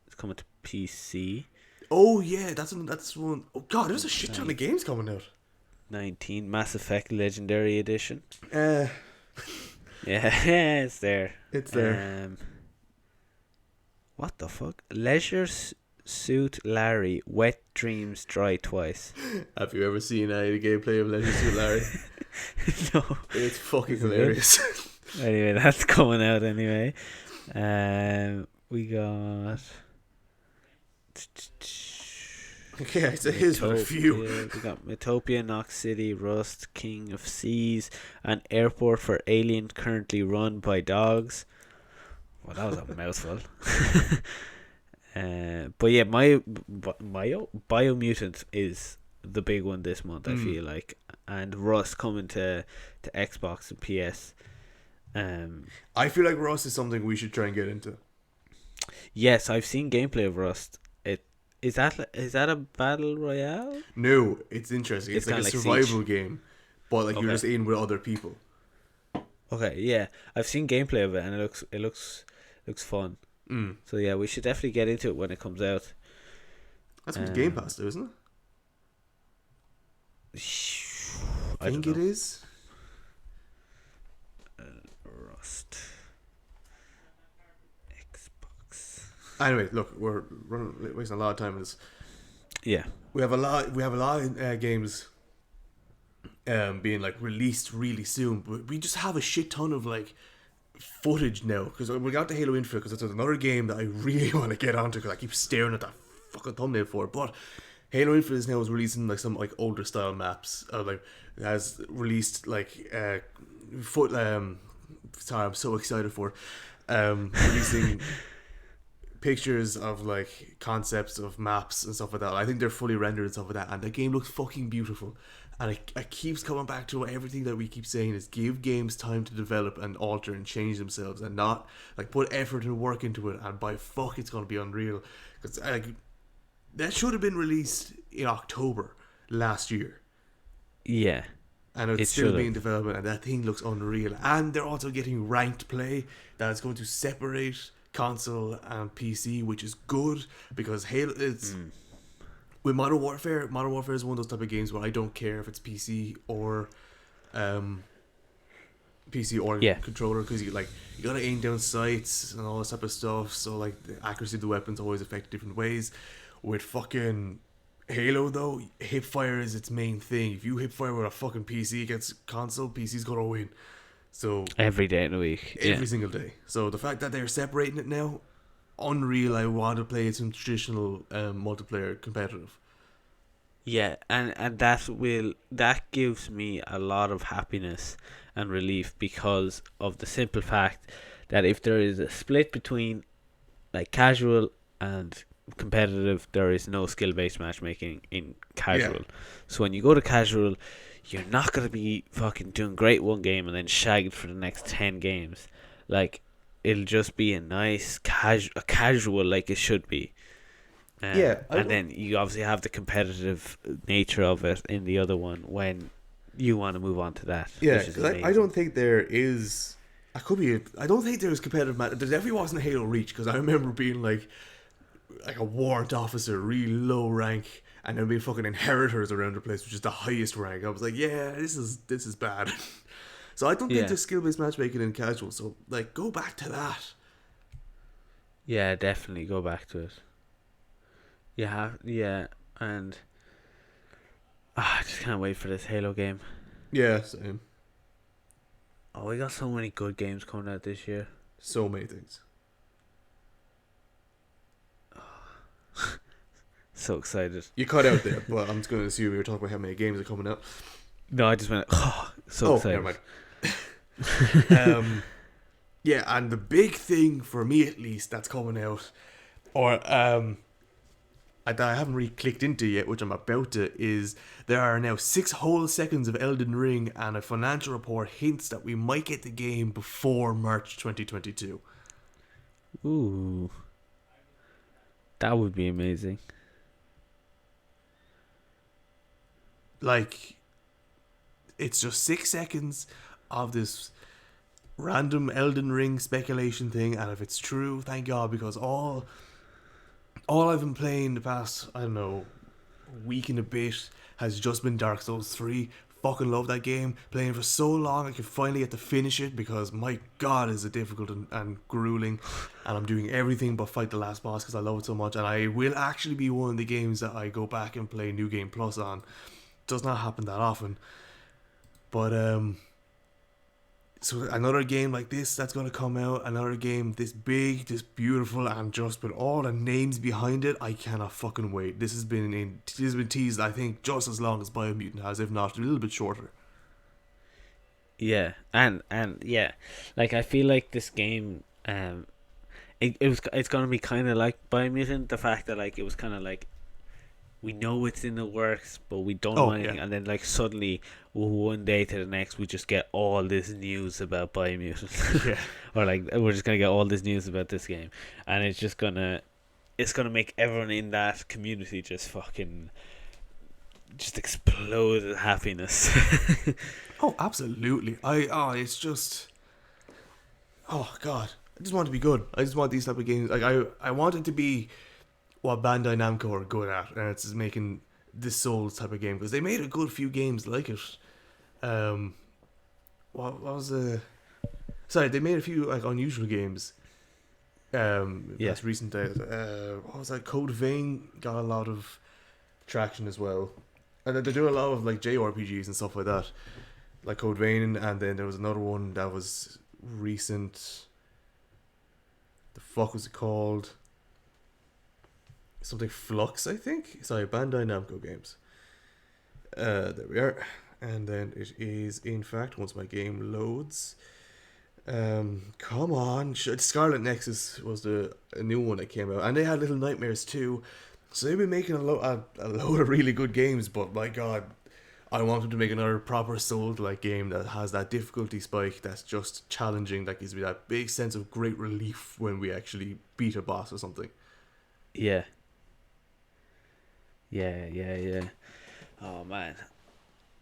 It's coming to PC. Oh yeah, that's one. Oh god, there's a shit ton of games coming out. 19. Mass Effect Legendary Edition. Uh, Yeah, it's there. it's there. What the fuck? Suit Larry. Wet Dreams Dry Twice. Have you ever seen the gameplay of Leisure Suit Larry? No. It's fucking Isn't it? hilarious. Anyway, that's coming out anyway. We got. Okay, so here's a few. We got Metopia, Knox City, Rust, King of Seas, an airport for Alien currently run by dogs. Well, that was a mouthful. But yeah, my Biomutant is the big one this month. I feel like, and Rust coming to Xbox and PS. I feel like Rust is something we should try and get into. Yes, I've seen gameplay of Rust. Is that a battle royale? No, it's interesting. It's like a survival Siege game, but like you're just in with other people. Okay, yeah, I've seen gameplay of it and it looks fun. So yeah, we should definitely get into it when it comes out. That's from Game Pass, though, isn't it? I think it is. Rust. Xbox. Anyway, look, we're wasting a lot of time on this. Yeah, We have a lot of games being like released really soon, but we just have a shit ton of like footage now because we got the Halo Infinite because it's another game that I really want to get onto because I keep staring at that fucking thumbnail for it. But Halo Infinite now is releasing like some like older style maps. Like it has released like sorry, I'm so excited for releasing pictures of like concepts of maps and stuff like that. I think they're fully rendered and stuff like that, and the game looks fucking beautiful. And it keeps coming back to everything that we keep saying is give games time to develop and alter and change themselves, and not like put effort and work into it. And by fuck, it's gonna be unreal because that should have been released in October last year. yeah, And it's still being developed, and that thing looks unreal. And they're also getting ranked play that is going to separate console and PC, which is good because Halo is with Modern Warfare. Modern Warfare is one of those type of games where I don't care if it's PC or controller because you gotta aim down sights and all this type of stuff. So like the accuracy of the weapons always affect different ways. With fucking Halo though, hip fire is its main thing. If you hip fire with a fucking PC against console, PC's gonna win. So every day in a week, every single day. So the fact that they're separating it now, unreal. I want to play some traditional multiplayer competitive. Yeah, and that gives me a lot of happiness and relief because of the simple fact that if there is a split between like casual and competitive, there is no skill based matchmaking in casual. Yeah. So when you go to casual, you're not going to be fucking doing great one game and then shagged for the next 10 games. Like, it'll just be a nice casual like it should be. And then you obviously have the competitive nature of it in the other one when you want to move on to that. Yeah, because I don't think there is... I don't think there was competitive match. There definitely wasn't Halo Reach because I remember being like a warrant officer, really low rank, and there being fucking inheritors around the place, which is the highest rank. I was like, yeah, this is bad. So I don't think there's skill-based matchmaking in casual. So like, go back to that. Yeah, definitely go back to it. Yeah, and I just can't wait for this Halo game. Yeah, same. Oh, we got so many good games coming out this year. So many things. So excited. You cut out there, but I'm just going to assume you were talking about how many games are coming out. No, I just went, excited. Never mind. Yeah, and the big thing for me at least that's coming out, or that I haven't really clicked into yet, which I'm about to, is there are now 6 whole seconds of Elden Ring, and a financial report hints that we might get the game before March 2022. Ooh. That would be amazing. Like, it's just 6 seconds of this random Elden Ring speculation thing, and if it's true, thank God, because all I've been playing the past, I don't know, week and a bit has just been Dark Souls 3. Fucking love that game. Playing for so long, I can finally get to finish it because my God, is it difficult and grueling. And I'm doing everything but fight the last boss because I love it so much. And I will actually be one of the games that I go back and play New Game Plus on. Does not happen that often. But so another game like this that's going to come out, another game this big, this beautiful, and just with all the names behind it, I cannot fucking wait. This has been teased, I think, just as long as Biomutant has, if not a little bit shorter. Yeah, and yeah, like I feel like this game, it's gonna be kind of like Biomutant. The fact that like it was kind of like, we know it's in the works, but we don't know anything, and then like suddenly, one day to the next, we just get all this news about Biomutant. Yeah. Or like we're just gonna get all this news about this game, and it's gonna make everyone in that community just explode with happiness. Oh, absolutely. It's just, oh God, I just want it to be good. I just want these type of games. Like I want it to be what Bandai Namco are good at, and it's just making this Souls type of game, because they made a good few games like it. What was sorry, they made a few like unusual games. That's recent days. What was that? Code Vein got a lot of traction as well, and they do a lot of like JRPGs and stuff like that, like Code Vein, and then there was another one that was recent. The fuck was it called? Something Flux, I think. Sorry, Bandai Namco games. There we are. And then it is, in fact, once my game loads. Come on. Scarlet Nexus was a new one that came out. And they had Little Nightmares too. So they've been making a load of really good games. But my God, I want them to make another proper Souls-like game that has that difficulty spike that's just challenging. That gives me that big sense of great relief when we actually beat a boss or something. Yeah. Yeah. Oh man,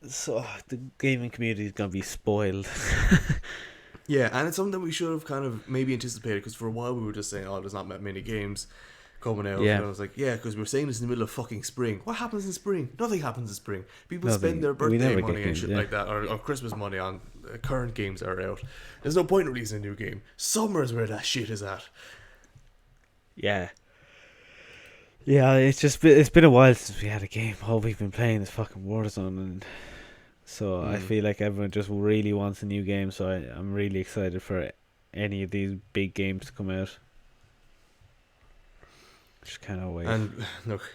so the gaming community is gonna be spoiled. Yeah, and it's something that we should have kind of maybe anticipated, because for a while we were just saying, oh, there's not many games coming out. Yeah. And I was like, yeah, because we were saying this in the middle of fucking spring. What happens in spring? Nothing happens in spring. People spend their birthday money and shit like that, or Christmas money on current games that are out. There's no point in releasing a new game. Summer is where that shit is at. Yeah. Yeah, it's been a while since we had a game. All we've been playing is fucking Warzone, and so I feel like everyone just really wants a new game. So I'm really excited for any of these big games to come out. Just cannot wait. And look,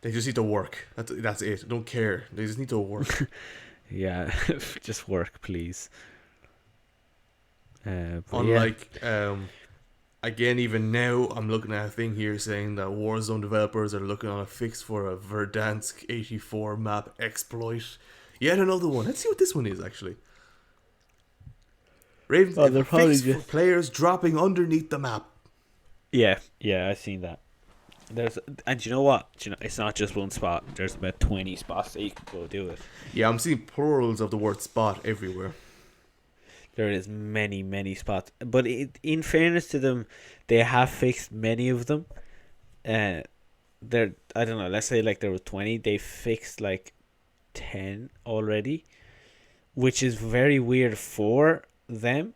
they just need to work. That's it. I don't care. They just need to work. Yeah, just work, please. Unlike again, even now, I'm looking at a thing here saying that Warzone developers are looking on a fix for a Verdansk 84 map exploit. Yet another one. Let's see what this one is, actually. Ravens, they're probably fix for players dropping underneath the map. Yeah, I've seen that. And you know what? It's not just one spot. There's about 20 spots that you can go do it. Yeah, I'm seeing plurals of the word spot everywhere. There is many spots, but in fairness to them, they have fixed many of them. I don't know. Let's say like there were 20, they fixed like 10 already, which is very weird for them.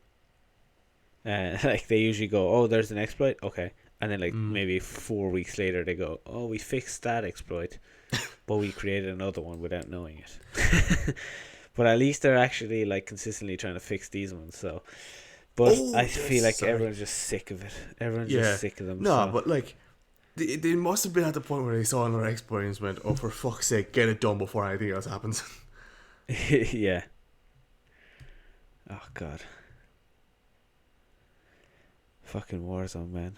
Like they usually go, "Oh, there's an exploit, okay," and then like maybe 4 weeks later they go, "Oh, we fixed that exploit, but we created another one without knowing it." But at least they're actually like consistently trying to fix these ones. So, but I feel like everyone's just sick of it. Everyone's just sick of them. No, so. but like they must have been at the point where they saw another exploit and went, "Oh, for fuck's sake, get it done before anything else happens." Yeah. Oh God. Fucking Warzone, man.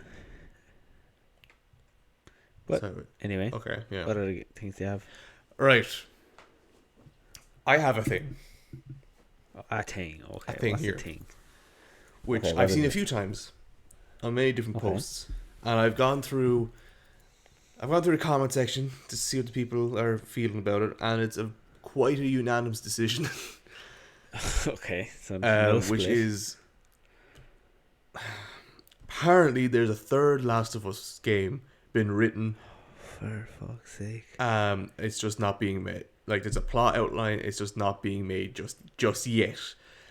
But anyway, okay, yeah. What other things do you have? Right. I have a thing. A thing, okay. A thing What's here. the thing? Which Okay, I've seen a few times on many different posts, and I've gone through the comment section to see what the people are feeling about it, and it's quite a unanimous decision. Okay, so no which split. is apparently there's a third Last of Us game been written. For fuck's sake. It's just not being made. Like, there's a plot outline, it's just not being made just yet.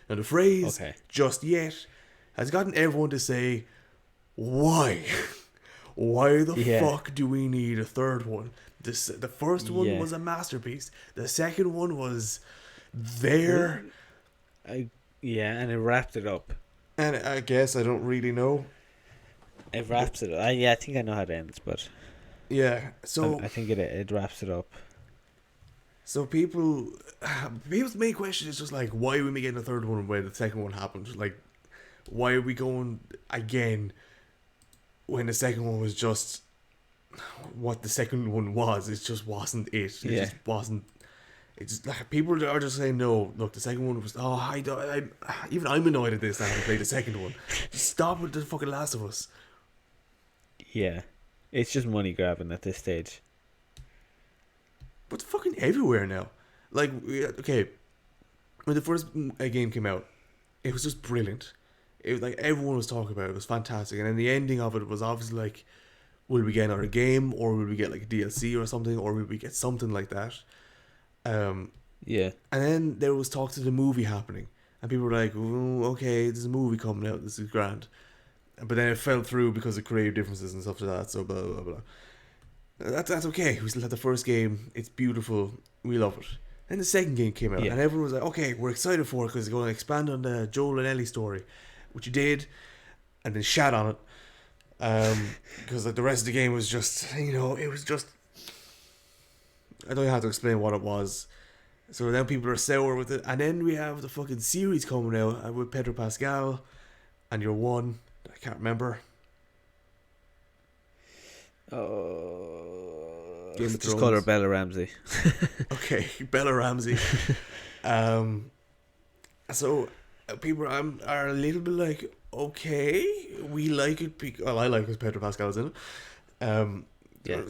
Now the phrase "just yet" has gotten everyone to say, why? Why the fuck do we need a third one? The first one was a masterpiece. The second one was there. And it wrapped it up. And I guess I don't really know. It wraps it up. I think I know how it ends, but yeah. So I think it wraps it up. So people's main question is just like, why are we making a third one when the second one happened? Like, why are we going again when the second one was just what the second one was? It just wasn't it. It just wasn't. It's like people are just saying, no, look, the second one was. Oh, even I'm annoyed at this. I haven't played the second one. Just stop with the fucking Last of Us. Yeah, it's just money grabbing at this stage. But it's fucking everywhere now. Like, okay, when the first game came out, it was just brilliant. It was like everyone was talking about it. It was fantastic, and then the ending of it was obviously like, will we get another game, or will we get like a DLC or something, or will we get something like that? Yeah. And then there was talks of the movie happening, and people were like, oh, okay, there's a movie coming out. This is grand. But then it fell through because of creative differences and stuff like that. So blah blah blah. That's okay. We still had the first game. It's beautiful. We love it. Then the second game came out, and everyone was like, okay, we're excited for it because they're going to expand on the Joel and Ellie story, which you did, and then shat on it. Because like the rest of the game was just, it was just, I don't have to explain what it was. So then people are sour with it, and then we have the fucking series coming out with Pedro Pascal, and your one, I can't remember. Just call her Bella Ramsey. Okay, Bella Ramsey. So people are a little bit like, okay, we like it. I like it because Pedro Pascal's in it.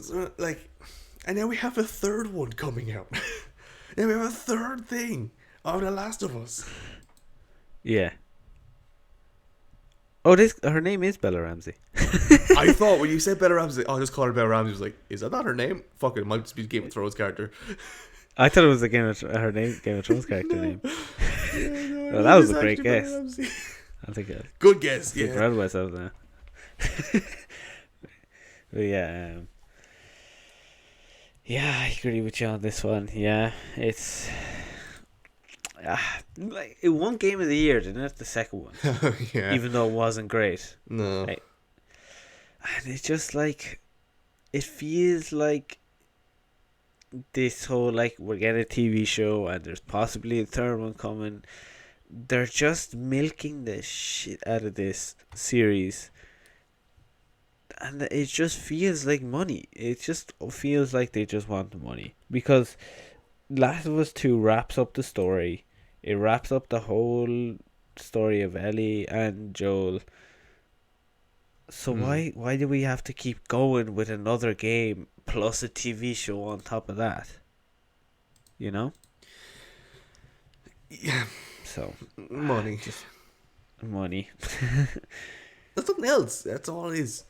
So, like, and now we have a third one coming out. Now we have a third thing of The Last of Us. Yeah. Oh, her name is Bella Ramsey. I thought when you said Bella Ramsey, I'll just call her Bella Ramsey. I was like, is that not her name? Fuck it might just be Game of Thrones character. I thought it was Game of Thrones character name. Well, that was a great guess. I think good guess. I'm proud of myself now. But yeah, I agree with you on this one. Yeah, it's like it won Game of the Year, didn't it? The second one, yeah. Even though it wasn't great. No, and it's just like it feels like this whole like we're getting a TV show and there's possibly a third one coming. They're just milking the shit out of this series. And it just feels like money. It just feels like they just want the money. Because Last of Us 2 wraps up the story. It wraps up the whole story of Ellie and Joel. So why do we have to keep going with another game plus a TV show on top of that? You know? Yeah. So money. Just money. That's nothing else. That's all it is.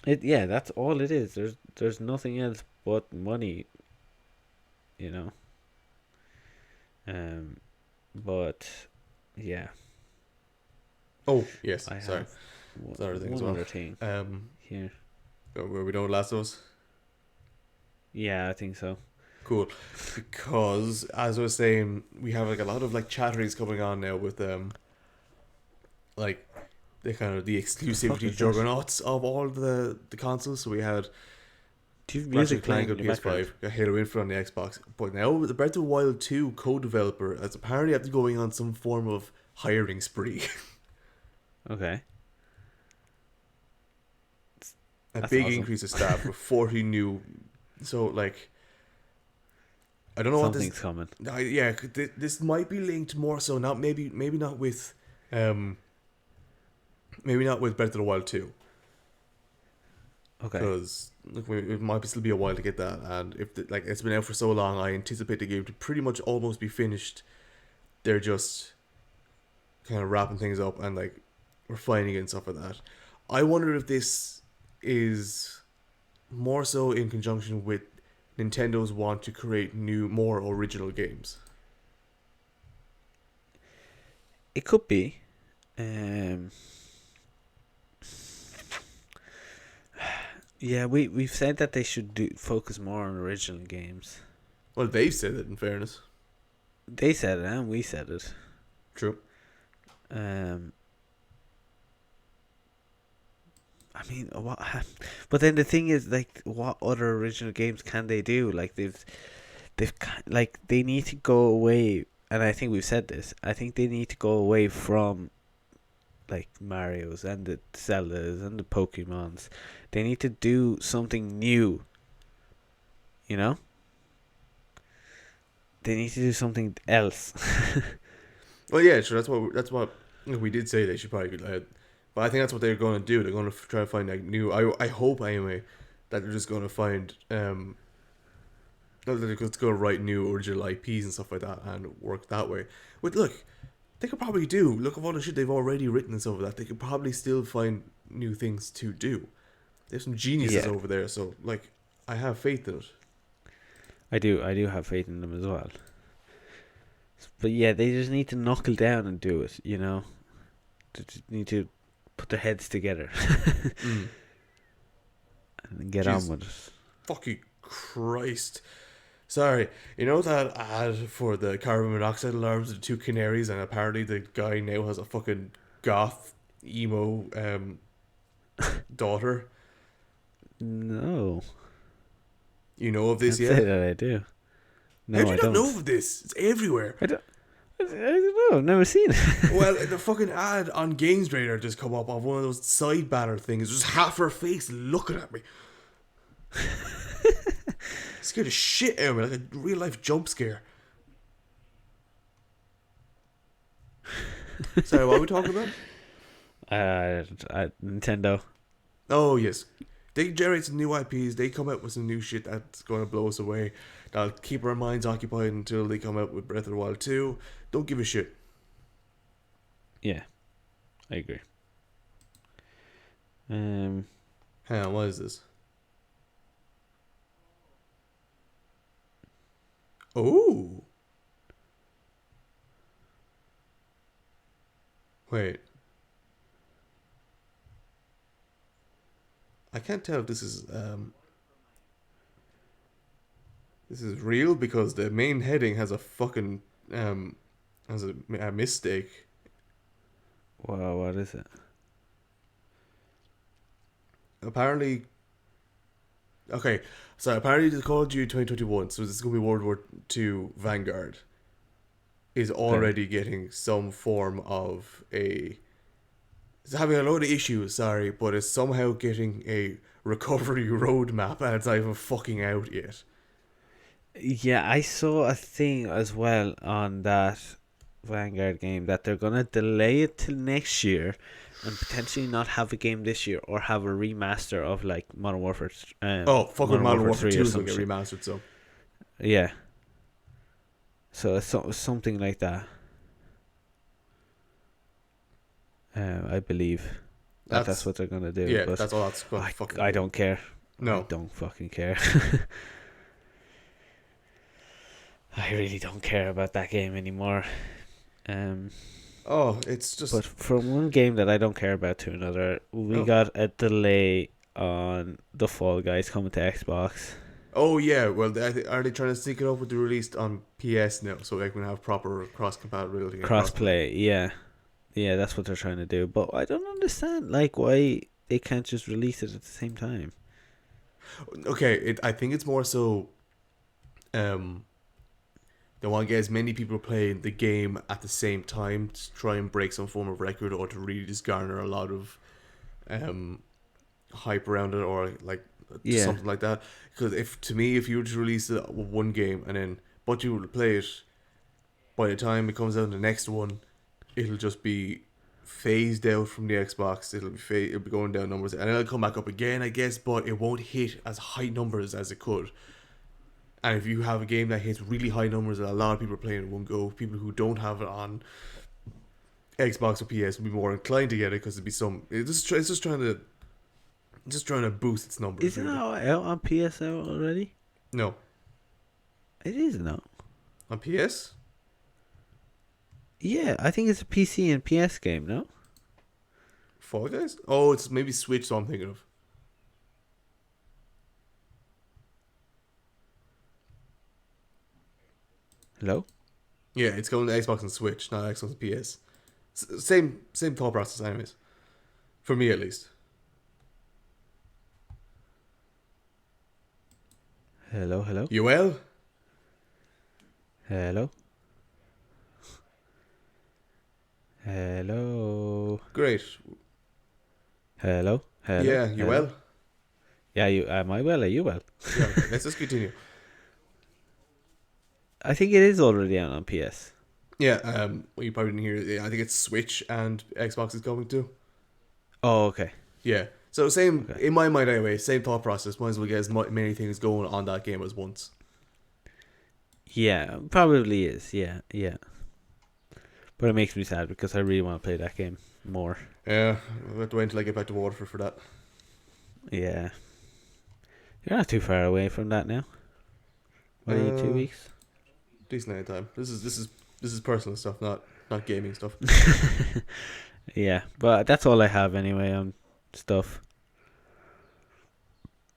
That's all it is. There's nothing else but money. You know. But yeah. Oh yes, I sorry. Have one other thing. Here. Were we done with Last of Us? Yeah, I think so. Cool, because as I was saying, we have like a lot of like chatteries coming on now with like the kind of the exclusivity juggernauts of all the consoles. So we had music playing on PS5, got Halo Infinite on the Xbox, but now the Breath of the Wild 2 CoD Developer is apparently after going on some form of hiring spree. Okay. That's big awesome. Increase of staff with 40 new. So like, I don't know something's what this coming. Yeah, this might be linked more so. Not maybe not with maybe not with Breath of the Wild 2. Okay. Because it might still be a while to get that, and if it's been out for so long, I anticipate the game to pretty much almost be finished. They're just kind of wrapping things up and like refining it and stuff like that. I wonder if this is more so in conjunction with Nintendo's want to create new, more original games. It could be. Um, yeah, we've said that they should focus more on original games. Well, they've said it, in fairness. They said it and we said it. True. Um, I mean, what? But then the thing is, like, what other original games can they do? Like like they need to go away, and I think we've said this. I think they need to go away from like Mario's and the Zeldas and the Pokemons. They need to do something new. You know, they need to do something else. Well, yeah, sure. That's what we did say they should probably go ahead. But I think that's what they're going to do. They're going to try to find like new. I hope anyway that they're just going to find that they're just going to write new original IPs and stuff like that and work that way. But look, they could probably do. Look at all the shit they've already written and stuff like that. They could probably still find new things to do. There's some geniuses Yeah. over there. So like, I have faith in it. I do have faith in them as well. But yeah, they just need to knuckle down and do it. You know, they just need to put their heads together and get Jeez. on with it. Fucking Christ. Sorry, you know that ad for the carbon monoxide alarms of the two canaries, and apparently the guy now has a fucking goth emo daughter. No, You know of this can't yet? say that I do. No, How do I you don't. not know of this? It's everywhere. I don't know. I've never seen it. Well, the fucking ad on Games Radar just come up on one of those side banner things. Just half her face looking at me. Scared the shit out of me, like a real life jump scare. Sorry, what are we talking about? Nintendo. Oh, yes. They generate some new IPs. They come out with some new shit that's going to blow us away. That'll keep our minds occupied until they come out with Breath of the Wild 2. Don't give a shit. Yeah, I agree. Hang on, what is this? Oh. Wait. I can't tell if this is real because the main heading has a fucking has a mistake. Wow, what is it? Apparently, okay, so apparently the Call of Duty 2021, so this is going to be World War II Vanguard, is already getting some form of a... It's having a load of issues, sorry, but it's somehow getting a recovery roadmap and it's not even fucking out yet. Yeah, I saw a thing as well on that Vanguard game that they're gonna delay it till next year and potentially not have a game this year or have a remaster of like Modern Warfare. Fucking Modern Warfare 2 or is some going to get shit. remastered, so... Yeah. So it's something like that. I believe that's what they're gonna do. Yeah, but that's all that's going to fucking... I don't care. No. I don't fucking care. I really don't care about that game anymore. It's just... But from one game that I don't care about to another, we got a delay on the Fall Guys coming to Xbox. Oh yeah, well, are they trying to sync it up with the release on PS now, so they can have proper cross compatibility? Crossplay, yeah, that's what they're trying to do. But I don't understand, like, why they can't just release it at the same time. Okay, I think it's more so, they want to get as many people playing the game at the same time to try and break some form of record, or to really just garner a lot of, hype around it, or like something like that. Because if you were to release one game and then but you were to play it, by the time it comes out the next one, it'll just be phased out from the Xbox. It'll be going down numbers, and it'll come back up again, I guess, but it won't hit as high numbers as it could. And if you have a game that hits really high numbers that a lot of people are playing in one go, people who don't have it on Xbox or PS would be more inclined to get it because it'd be it's just trying to boost its numbers. Isn't it Really. out on PS out already? No, It is now. on PS. Yeah, I think it's a PC and PS game, no? Fall Guys. Oh, it's maybe Switch. So I'm thinking of. Hello? Yeah, it's going to Xbox and Switch, not Xbox and PS. Same thought process, anyways. For me, at least. Hello, hello? You well? Hello? Hello? Great. Hello? Hello? Yeah, you Hello? well? Yeah, am I well? Are you well? Yeah, okay, let's just continue. I think it is already out on PS. Yeah, well, you probably didn't hear. Yeah, I think it's Switch and Xbox is coming too. Oh, okay. Yeah. So same Okay. in my mind anyway. Same thought process. Might as well get as many things going on that game as once. Yeah, probably is. Yeah, yeah. But it makes me sad because I really want to play that game more. Yeah, I have to wait until I get back to Waterford for that. Yeah. You're not too far away from that now. What are you, 2 weeks? Decent amount of time. This is personal stuff, not gaming stuff. Yeah, but that's all I have anyway on stuff.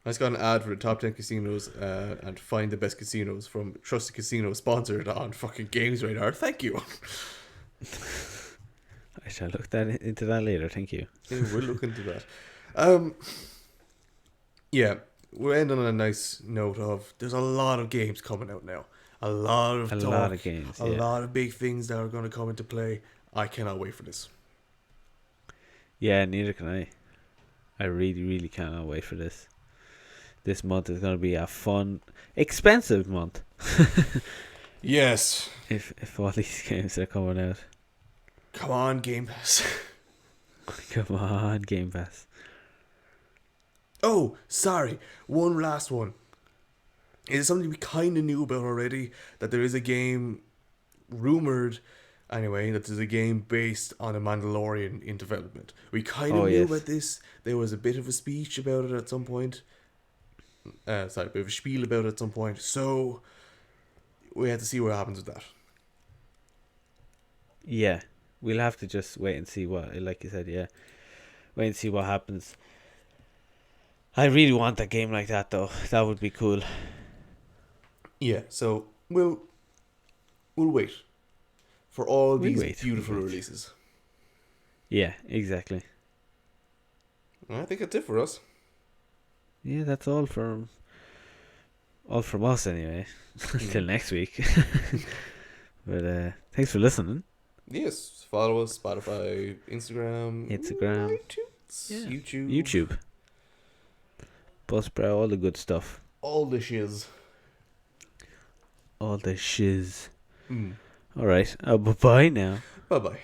I just got an ad for the top 10 casinos and find the best casinos from Trusted Casino sponsored on fucking Games Radar. Thank you. I shall look into that later. Thank you. Yeah, we'll look into that. Yeah, we're ending on a nice note of there's a lot of games coming out now. A lot of talk, lot of games. a lot of big things that are going to come into play. I cannot wait for this. Yeah, neither can I. I really, really cannot wait for this. This month is going to be a fun, expensive month. Yes. If all these games are coming out. Come on, Game Pass. Come on, Game Pass. Oh, sorry. One last one. It is something we kind of knew about already, that there is a game rumored, anyway, that there's a game based on a Mandalorian in development. We kind of knew about this. There was a bit of a speech about it at some point. A bit of a spiel about it at some point. So, we had to see what happens with that. Yeah, we'll have to just wait and see like you said, yeah. Wait and see what happens. I really want a game like that, though. That would be cool. Yeah, so we'll wait for all these beautiful releases. Yeah, exactly. I think that's it for us. Yeah, that's all from us anyway. Till next week. But thanks for listening. Yes, follow us, Spotify, Instagram, iTunes, yeah. YouTube, Buzzsprout, all the good stuff. all the shiz. All the shiz. Alright, bye-bye now. Bye-bye.